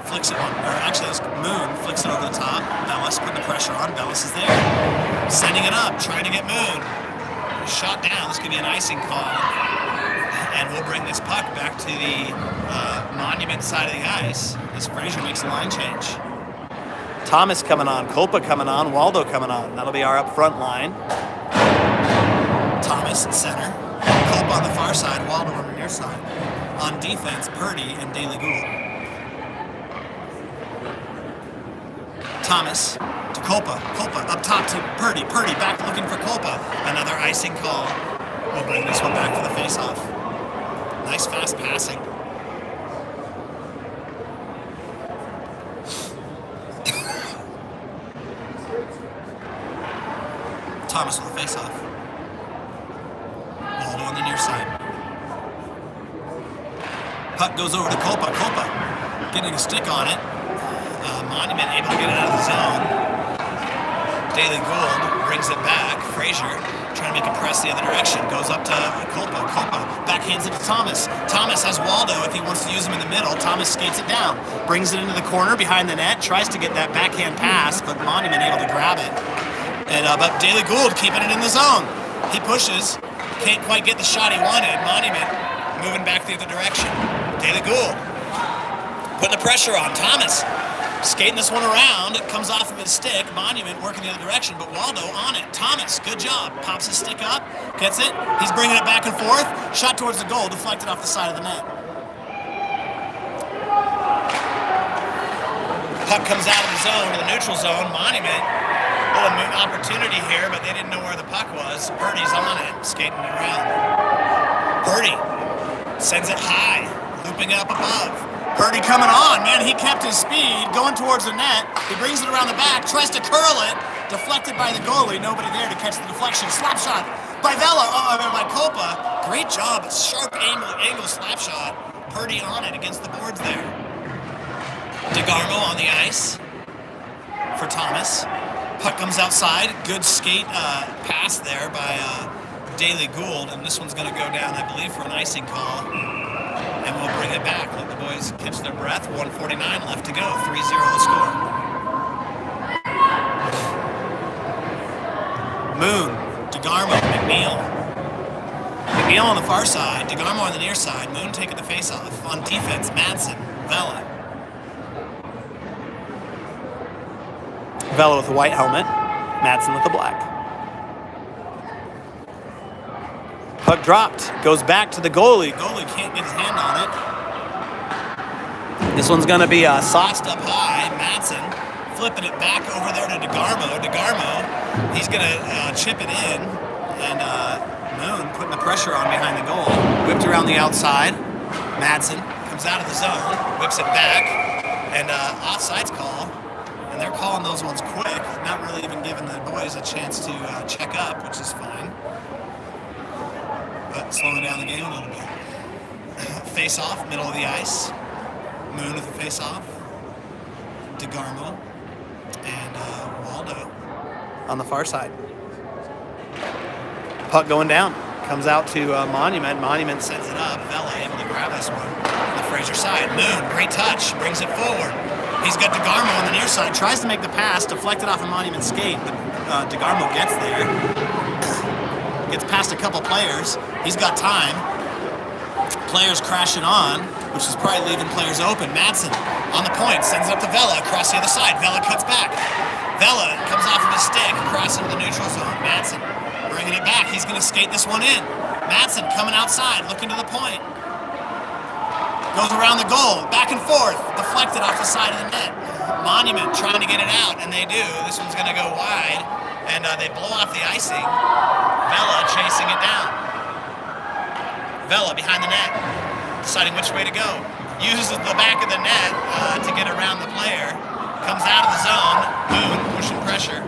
flicks it on, or actually it's Moon flicks it over the top. Bellis putting the pressure on. Bellis is there. Sending it up, trying to get Moon. shot down. This could be an icing call. And we'll bring this puck back to the Monument side of the ice as Fraser makes a line change. Thomas coming on, Kolpa coming on, Waldo coming on. That'll be our up front line. Thomas at center. Kolpa on the far side, Waldo on the near side. On defense, Purdy and Daly Gould. Thomas to Kolpa. Kolpa up top to Purdy. Purdy back looking for Kolpa. Another icing call. We'll bring this one back for the face-off. Nice fast passing. Thomas with the face-off. Waldo on the near side. Puck goes over to Kolpa. Kolpa getting a stick on it. Monument able to get it out of the zone. Daly Gould brings it back. Fraser trying to make a press the other direction. Goes up to Kolpa. Kolpa backhands it to Thomas. Thomas has Waldo if he wants to use him in the middle. Thomas skates it down. Brings it into the corner behind the net. Tries to get that backhand pass, but Monument able to grab it. And but Daly Gould keeping it in the zone. He pushes. Can't quite get the shot he wanted. Monument moving back the other direction. Daly Gould putting the pressure on. Thomas skating this one around. It comes off of his stick. Monument working the other direction, but Waldo on it. Thomas, good job. Pops his stick up. Gets it. He's bringing it back and forth. Shot towards the goal. Deflected off the side of the net. Puck comes out of the zone to the neutral zone. Monument. Oh, an opportunity here, but they didn't know where the puck was. Purdy's on it, skating it around. Purdy sends it high, looping it up above. Purdy coming on, man, he kept his speed, going towards the net. He brings it around the back, tries to curl it, deflected by the goalie. Nobody there to catch the deflection. Slap shot by by Kolpa. Great job, sharp angle slap shot. Purdy on it against the boards there. DeGarmo on the ice for Thomas. Puck comes outside. Good skate pass there by Daly Gould, and this one's going to go down, I believe, for an icing call. And we'll bring it back. Let the boys catch their breath. 1:49 left to go. 3-0 the score. Moon, DeGarmo, McNeil. McNeil on the far side. DeGarmo on the near side. Moon taking the face-off. On defense, Madsen, Vela. Vela with the white helmet, Madsen with the black. Puck dropped, goes back to the goalie. Goalie can't get his hand on it. This one's gonna be sauced up high. Madsen flipping it back over there to DeGarmo. DeGarmo, he's gonna chip it in, and Moon putting the pressure on behind the goal. Whipped around the outside. Madsen comes out of the zone, whips it back, and offsides call. And they're calling those ones quick, not really even giving the boys a chance to check up, which is fine. But slowing down the game a little bit. Face off, middle of the ice. Moon with the face off. DeGarmo and Waldo on the far side. Puck going down. Comes out to Monument. Monument sends it up. Vela able to grab this one. On the Fraser side. Moon, great touch. Brings it forward. He's got DeGarmo on the near side. Tries to make the pass. Deflected off a Monument skate. But DeGarmo gets there. Gets past a couple players. He's got time. Players crashing on, which is probably leaving players open. Madsen on the point. Sends it up to Vela across the other side. Vela cuts back. Vela comes off of his stick. Across into the neutral zone. Madsen bringing it back. He's going to skate this one in. Madsen coming outside. Looking to the point. Goes around the goal, back and forth, deflected off the side of the net. Monument trying to get it out, and they do. This one's going to go wide, and they blow off the icing. Vela chasing it down. Vela behind the net, deciding which way to go. Uses the back of the net to get around the player. Comes out of the zone. Moon pushing pressure.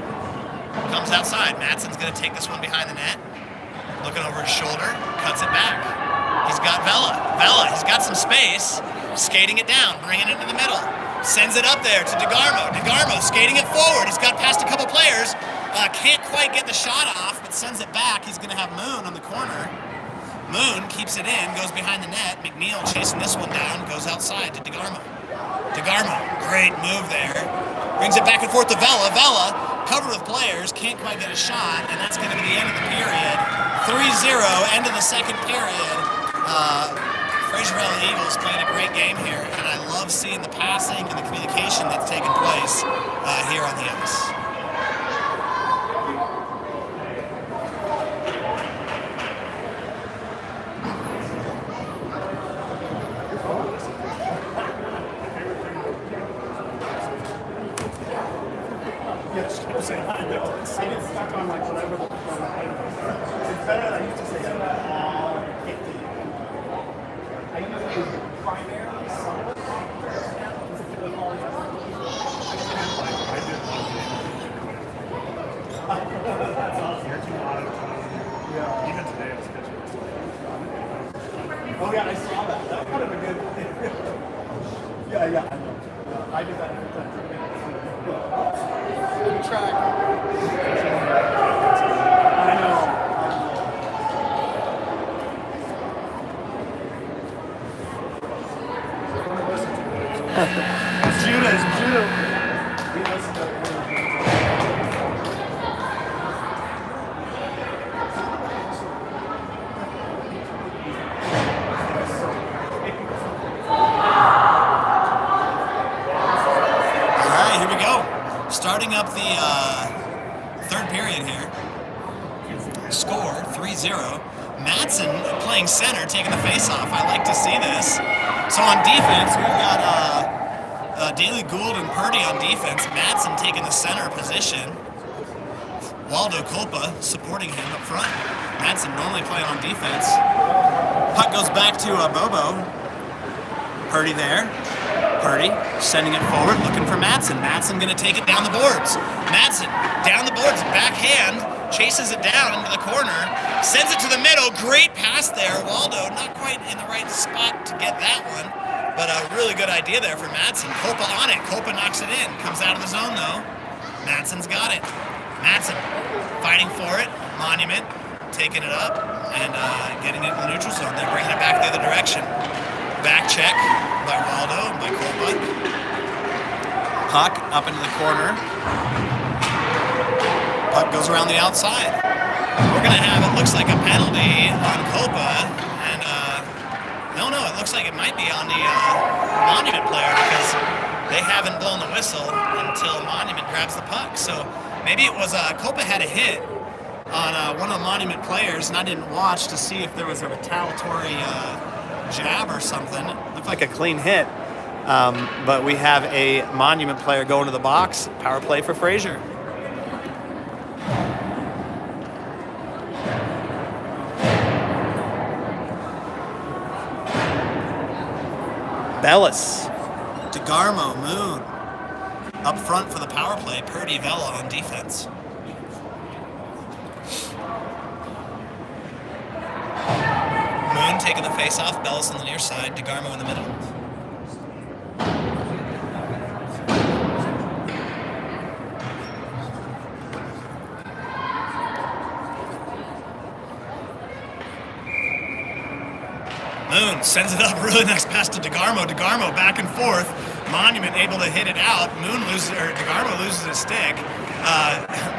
Comes outside. Madsen's going to take this one behind the net. Looking over his shoulder, cuts it back. He's got Vela. Vela, he's got some space. Skating it down, bringing it into the middle. Sends it up there to DeGarmo. DeGarmo skating it forward. He's got past a couple players. Can't quite get the shot off, but sends it back. He's going to have Moon on the corner. Moon keeps it in, goes behind the net. McNeil chasing this one down, goes outside to DeGarmo. DeGarmo, great move there. Brings it back and forth to Vela. Vela, covered with players, can't quite get a shot, and that's going to be the end of the period. 3-0, end of the second period. Fraser Eagles playing a great game here, and I love seeing the passing and the communication that's taking place here on the ice. I get stuck on like whatever. It's better than I used to say. I used to use primarily summer. Yeah. Even today I was catching Oh yeah, I saw that. That's kind of a good. Yeah, I know. I do that every time. Good track. I know. Judah. We listened to it. Starting up the third period here. Score 3-0. Madsen playing center, taking the face-off. I like to see this. So on defense, we've got Daly Gould and Purdy on defense. Madsen taking the center position. Waldo Culpa supporting him up front. Madsen normally playing on defense. Puck goes back to Bobo. Purdy there. Purdy sending it forward, looking for Madsen. Madsen going to take it down the boards. Madsen down the boards, backhand, chases it down into the corner, sends it to the middle. Great pass there. Waldo not quite in the right spot to get that one, but a really good idea there for Madsen. Culpa on it. Culpa knocks it in. Comes out of the zone though. Madsen's got it. Madsen fighting for it. Monument taking it up and getting it in the neutral zone. They're bringing it back the other direction. Back check by Waldo and by Culpa. Puck up into the corner. Puck goes around the outside. We're going to have, it looks like a penalty on Culpa. And, no, it looks like it might be on the Monument player because they haven't blown the whistle until Monument grabs the puck. So maybe it was, Culpa had a hit on one of the Monument players, and I didn't watch to see if there was a retaliatory jab or something. Looked like a clean hit, but we have a Monument player going to the box. Power play for Fraser. Bellis, DeGarmo, Moon up front for the power play. Purdy, Vela on defense. Moon taking the face-off, Bellis on the near side, DeGarmo in the middle. Moon sends it up, really nice pass to DeGarmo. DeGarmo back and forth. Monument able to hit it out. DeGarmo loses his stick.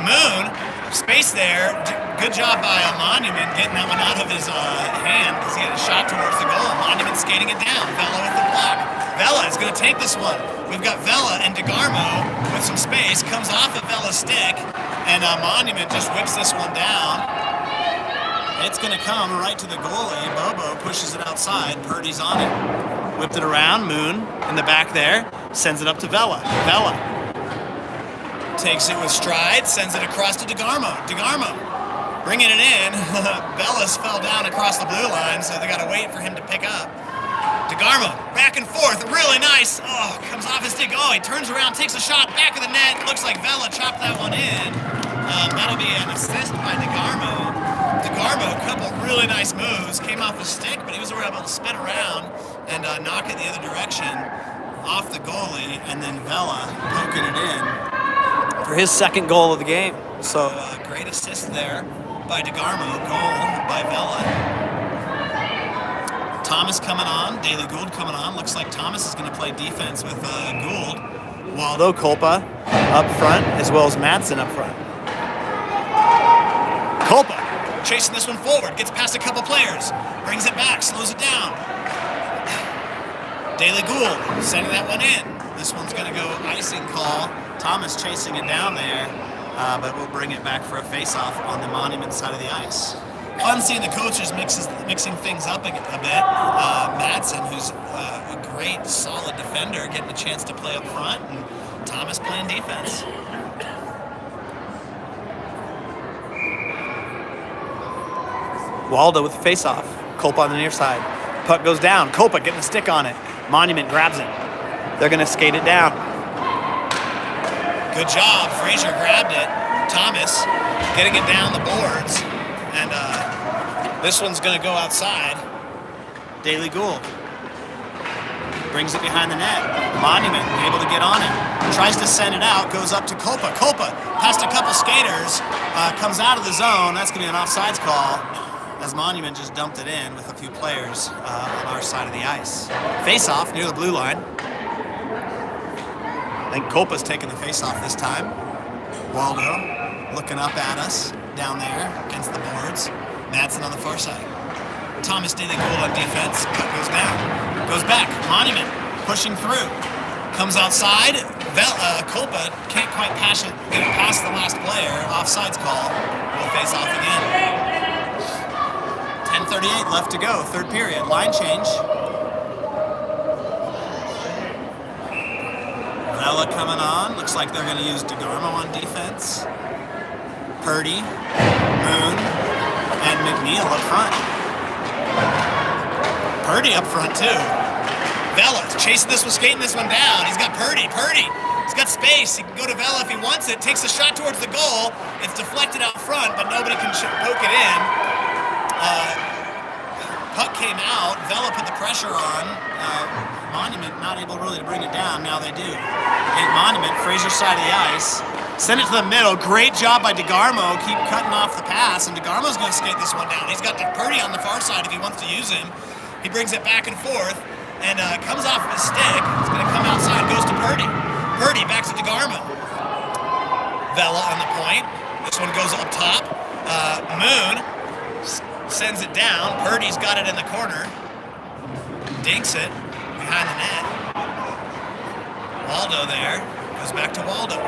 Moon, space there. Good job by Monument getting that one out of his hand because he had a shot towards the goal. Monument skating it down. Vela with the block. Vela is going to take this one. We've got Vela and DeGarmo with some space. Comes off of Vela's stick, and Monument just whips this one down. It's going to come right to the goalie. Bobo pushes it outside. Purdy's on it. Whipped it around. Moon in the back there. Sends it up to Vela. Vela takes it with stride. Sends it across to DeGarmo. DeGarmo bringing it in. Bellis fell down across the blue line, so they got to wait for him to pick up. DeGarmo back and forth. Really nice. Oh, comes off his stick. Oh, he turns around, takes a shot. Back of the net. Looks like Vela chopped that one in. That'll be an assist by DeGarmo. DeGarmo, a couple really nice moves, came off his stick, but he was able to spin around and knock it the other direction off the goalie, and then Vela poking it in for his second goal of the game. So great assist there by DeGarmo, goal by Vela. Thomas coming on, Daly Gould coming on. Looks like Thomas is going to play defense with Gould. Waldo Culpa up front, as well as Madsen up front. Culpa chasing this one forward, gets past a couple players, brings it back, slows it down. Daily Gould sending that one in. This one's going to go icing call. Thomas chasing it down there, but we'll bring it back for a face-off on the Monument side of the ice. Fun seeing the coaches mixing things up a bit. Madsen, who's a great, solid defender, getting a chance to play up front, and Thomas playing defense. Waldo with the face-off. Copa on the near side. Puck goes down. Copa getting a stick on it. Monument grabs it. They're going to skate it down. Good job. Fraser grabbed it. Thomas getting it down the boards. And this one's going to go outside. Daily Gould brings it behind the net. Monument able to get on it. Tries to send it out. Goes up to Copa. Copa past a couple skaters. Comes out of the zone. That's going to be an offsides call, as Monument just dumped it in with a few players on our side of the ice. Face-off near the blue line. I think Copa's taking the face-off this time. Waldo looking up at us down there against the boards. Madsen on the far side. Thomas Daily Gould on defense. Puck goes down. Goes back. Monument pushing through. Comes outside. Copa can't quite get it past the last player. Offsides call. We'll face off again. 10:38 left to go, third period. Line change. Vela coming on. Looks like they're going to use DeGarmo on defense. Purdy, Moon, and McNeil up front. Purdy up front too. Vela chasing this one, skating this one down. He's got Purdy. He's got space. He can go to Vela if he wants it. Takes a shot towards the goal. It's deflected out front, but nobody can poke it in. Puck came out. Vela put the pressure on. Monument not able really to bring it down. Now they do. And Monument, Fraser side of the ice. Send it to the middle. Great job by DeGarmo. Keep cutting off the pass, and DeGarmo's going to skate this one down. He's got Purdy on the far side if he wants to use him. He brings it back and forth, and comes off of his stick. It's going to come outside, goes to Purdy. Purdy back to DeGarmo. Vela on the point. This one goes up top. Moon sends it down. Purdy's got it in the corner. Dinks it behind the net. Waldo there. Goes back to Waldo.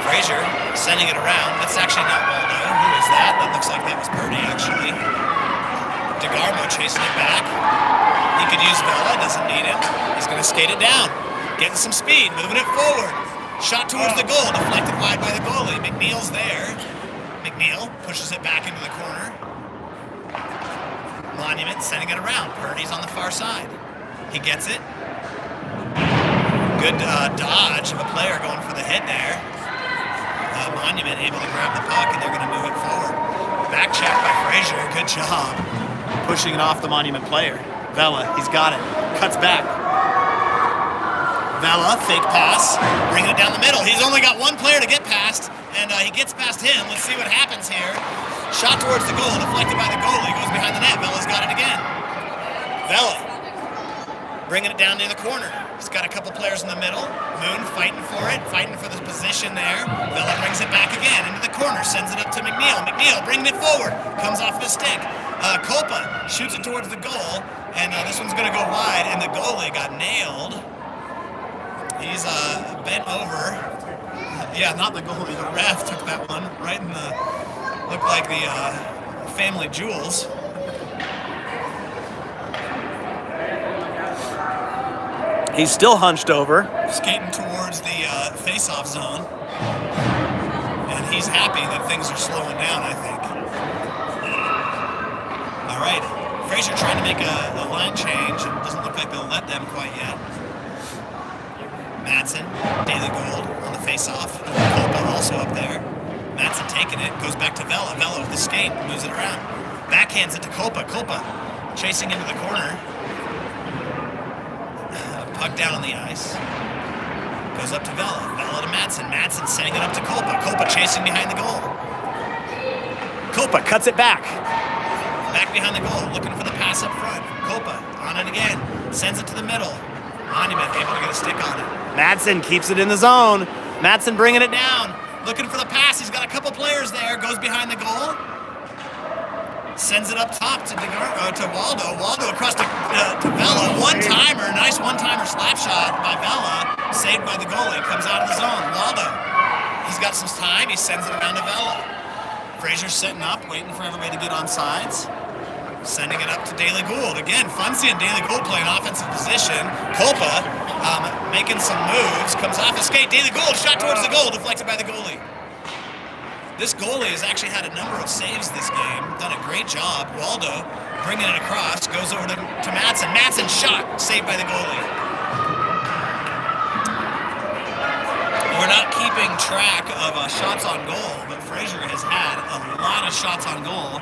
Fraser sending it around. That's actually not Waldo. Who is that? That looks like that was Purdy, actually. DeGarmo chasing it back. He could use Vela. Doesn't need him. He's going to skate it down. Getting some speed. Moving it forward. Shot towards the goal, deflected wide by the goalie. McNeil's there. McNeil pushes it back into the corner. Monument sending it around. Purdy's on the far side. He gets it. Good dodge of a player going for the hit there. Monument able to grab the puck, and they're going to move it forward. Back check by Fraser. Good job. Pushing it off the Monument player. Vela, he's got it. Cuts back. Vela, fake pass, bringing it down the middle. He's only got one player to get past, and he gets past him. Let's see what happens here. Shot towards the goal, deflected by the goalie, goes behind the net. Vela's got it again. Vela, bringing it down near the corner. He's got a couple players in the middle. Moon fighting for it, fighting for the position there. Vela brings it back again into the corner, sends it up to McNeil. McNeil bringing it forward, comes off his stick. Copa shoots it towards the goal, and this one's going to go wide, and the goalie got nailed. He's bent over. Yeah, not the goalie. The ref took that one right in the, looked like the family jewels. He's still hunched over. Skating towards the face-off zone. And he's happy that things are slowing down, I think. All right. Fraser trying to make a line change. It doesn't look like they'll let them quite yet. Madsen, Daily Gould on the face-off. Copa also up there. Madsen taking it, goes back to Vela. Vela with the skate, moves it around. Backhands it to Copa. Copa chasing into the corner. Puck down on the ice. Goes up to Vela. Vela to Madsen. Madsen sending it up to Copa. Copa chasing behind the goal. Copa cuts it back. Back behind the goal, looking for the pass up front. Copa on it again. Sends it to the middle. Monument able to get a stick on it. Madsen keeps it in the zone. Madsen bringing it down. Looking for the pass. He's got a couple players there. Goes behind the goal. Sends it up top to Waldo. Waldo across to Vela. One-timer. Nice one-timer slap shot by Vela. Saved by the goalie. Comes out of the zone. Waldo. He's got some time. He sends it around to Vela. Fraser sitting up, waiting for everybody to get on sides. Sending it up to Daily Gould. Again, fun seeing Daily Gould playing offensive position. Culpa making some moves. Comes off his skate. Daily Gould shot towards the goal. Deflected by the goalie. This goalie has actually had a number of saves this game. Done a great job. Waldo bringing it across. Goes over to Madsen. Madsen shot. Saved by the goalie. We're not keeping track of shots on goal, but Fraser has had a lot of shots on goal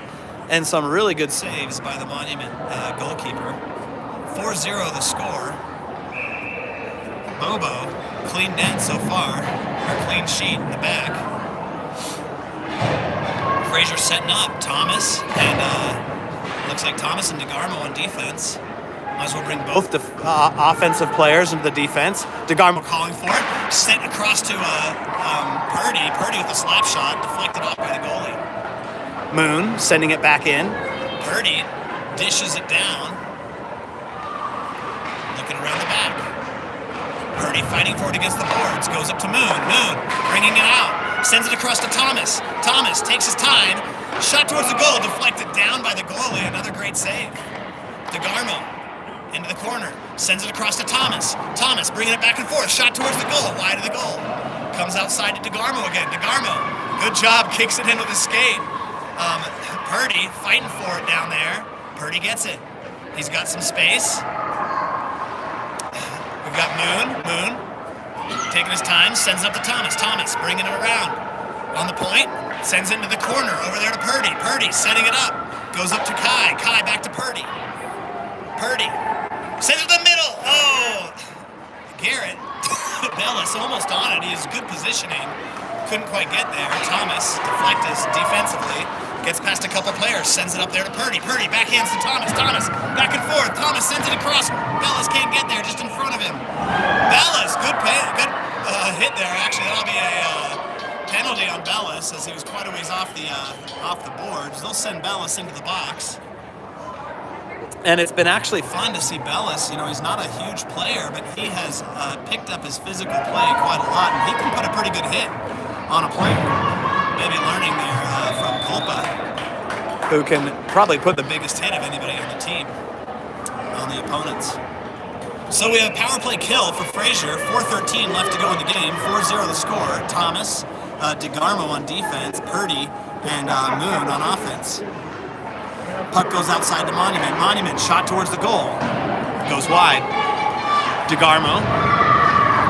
and some really good saves by the Monument goalkeeper. 4-0 the score. Bobo, clean net so far, or clean sheet in the back. Fraser setting up. Thomas and looks like Thomas and DeGarmo on defense. Might as well bring both offensive players into the defense. DeGarmo calling for it. Sent across to Purdy. Purdy with a slap shot, deflected off by the goalie. Moon sending it back in. Purdy dishes it down. Looking around the back. Purdy fighting for it against the boards. Goes up to Moon. Moon bringing it out. Sends it across to Thomas. Thomas takes his time. Shot towards the goal. Deflected down by the goalie. Another great save. DeGarmo into the corner. Sends it across to Thomas. Thomas bringing it back and forth. Shot towards the goal. Wide of the goal. Comes outside to DeGarmo again. DeGarmo. Good job. Kicks it in with his skate. Purdy fighting for it down there. Purdy gets it. He's got some space. We've got Moon taking his time, sends it up to Thomas. Thomas bringing it around. On the point, sends it into the corner. Over there to Purdy. Purdy setting it up. Goes up to Kai. Kai back to Purdy. Purdy sends it to the middle. Oh! Garrett. Bellis almost on it. He has good positioning. Couldn't quite get there. Thomas deflects defensively. Gets past a couple players. Sends it up there to Purdy. Purdy backhands to Thomas. Thomas back and forth. Thomas sends it across. Bellis can't get there. Just in front of him. Bellis, good hit there. Actually, that'll be a penalty on Bellis as he was quite a ways off the boards. They'll send Bellis into the box. And it's been actually fun to see Bellis. You know, he's not a huge player, but he has picked up his physical play quite a lot, and he can put a pretty good hit on a player. Maybe learning there from Culpa, who can probably put the biggest hit of anybody on the team on the opponents. So we have a power play kill for Fraser. 4:13 left to go in the game. 4-0 the score. Thomas, DeGarmo on defense, Purdy, and Moon on offense. Puck goes outside to Monument. Monument shot towards the goal. Goes wide. DeGarmo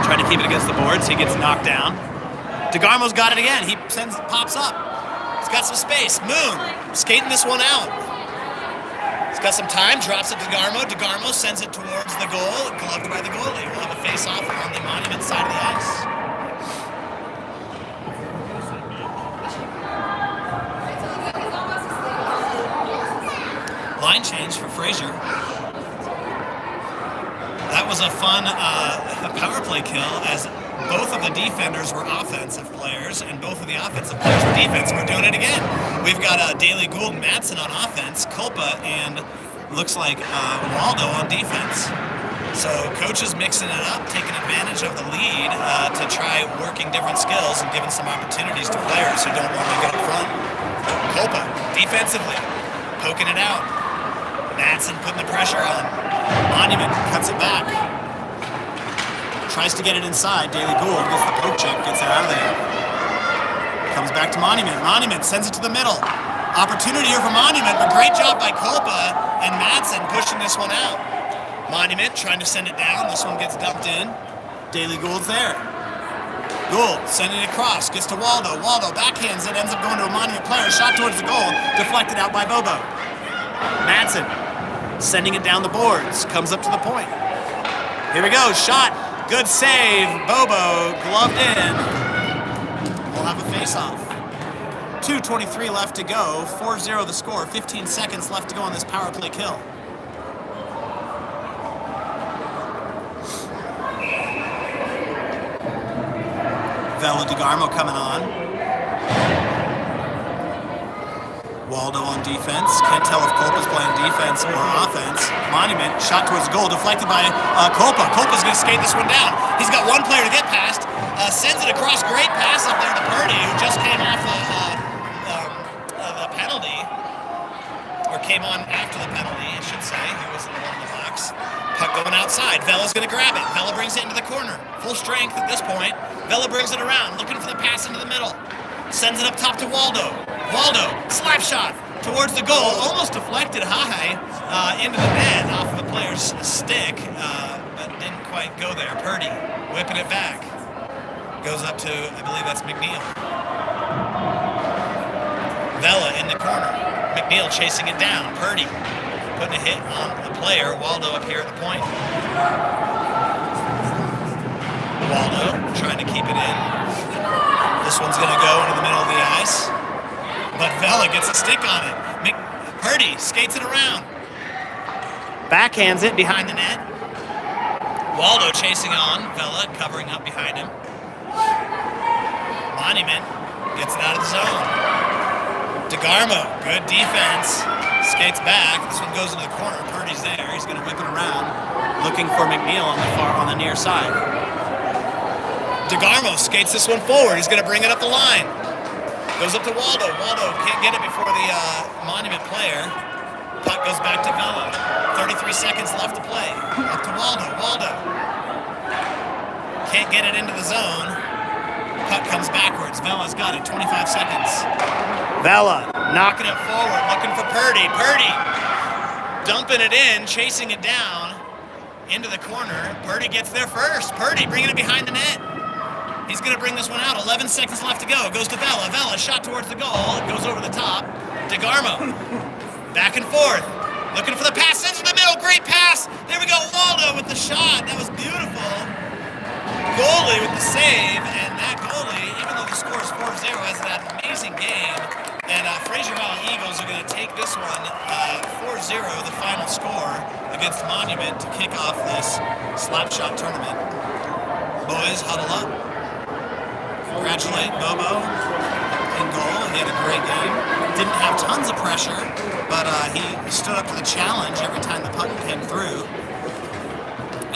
trying to keep it against the boards. He gets knocked down. DeGarmo's got it again. He pops up. He's got some space. Moon skating this one out. He's got some time. Drops it to DeGarmo. DeGarmo sends it towards the goal. Gloved by the goalie. We'll have a face-off on the Monument side of the ice. Line change for Fraser. That was a fun power play kill as both of the defenders were offensive players and both of the offensive players were defense. We're doing it again. We've got Daly Gould and Madsen on offense, Culpa and looks like Waldo on defense. So coach is mixing it up, taking advantage of the lead to try working different skills and giving some opportunities to players who don't want to get up front. Culpa, defensively, poking it out. Madsen putting the pressure on. Monument cuts it back. Tries to get it inside. Daly Gould gets the poke check, gets it out of there. Comes back to Monument. Monument sends it to the middle. Opportunity here for Monument, but great job by Culpa and Madsen pushing this one out. Monument trying to send it down. This one gets dumped in. Daly Gould's there. Gould sending it across. Gets to Waldo. Waldo backhands it. Ends up going to a Monument player. Shot towards the goal. Deflected out by Bobo. Madsen sending it down the boards. Comes up to the point. Here we go. Shot. Good save. Bobo gloved in. We'll have a face-off. 2:23 left to go. 4-0 the score. 15 seconds left to go on this power play kill. Vela DeGarmo coming on. Waldo on defense. Can't tell if Culpa's playing defense or offense. Monument, shot towards the goal, deflected by Culpa. Culpa's going to skate this one down. He's got one player to get past. Sends it across. Great pass up there to Purdy, who just came off the penalty. Or came on after the penalty, I should say. He wasn't the one in the box. Puck going outside. Vela's going to grab it. Vela brings it into the corner. Full strength at this point. Vela brings it around, looking for the pass into the middle. Sends it up top to Waldo. Waldo, slap shot towards the goal. Almost deflected high into the net off of the player's stick, but didn't quite go there. Purdy whipping it back. Goes up to, I believe that's McNeil. Vela in the corner. McNeil chasing it down. Purdy putting a hit on the player. Waldo up here at the point. Waldo trying to keep it in. This one's going to go into the middle of the ice. But Vela gets a stick on it. Purdy skates it around. Backhands it behind the net. Waldo chasing on. Vela covering up behind him. Monument gets it out of the zone. DeGarmo, good defense. Skates back. This one goes into the corner. Purdy's there. He's going to whip it around. Looking for McNeil on the near side. DeGarmo skates this one forward. He's going to bring it up the line. Goes up to Waldo. Waldo can't get it before the Monument player. Puck goes back to Vela. 33 seconds left to play. Up to Waldo. Waldo can't get it into the zone. Puck comes backwards. Vela's got it. 25 seconds. Vela knocking it forward, looking for Purdy. Purdy dumping it in, chasing it down into the corner. Purdy gets there first. Purdy bringing it behind the net. He's going to bring this one out. 11 seconds left to go. It goes to Vela. Vela shot towards the goal. It goes over the top. DeGarmo back and forth. Looking for the pass. Into the middle. Great pass. There we go. Waldo with the shot. That was beautiful. Goalie with the save. And that goalie, even though the score is 4-0, has had an amazing game. And Fraser Valley Eagles are going to take this one 4-0, the final score, against Monument to kick off this Slapshot Tournament. Boys, huddle up. Congratulate Bobo in goal. He had a great game. Didn't have tons of pressure, but he stood up to the challenge every time the puck came through.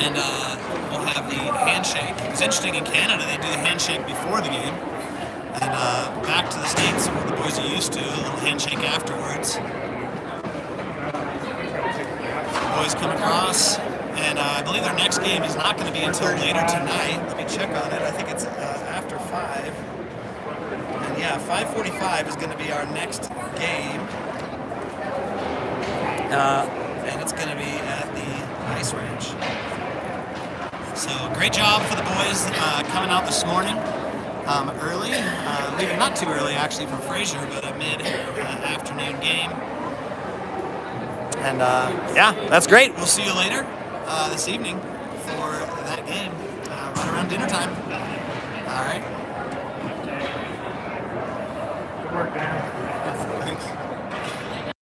And we'll have the handshake. It's interesting, in Canada, they do the handshake before the game. And back to the States, what the boys are used to, a little handshake afterwards. Boys come across, and I believe their next game is not going to be until later tonight. Let me check on it. I think it's after 5. And yeah, 5:45 is going to be our next game. And it's going to be at the Ice Ranch. So great job for the boys coming out this morning. Early, leaving not too early actually from Fraser, but a mid-afternoon game. And yeah, that's great. We'll see you later this evening for that game, right around dinner time. All right.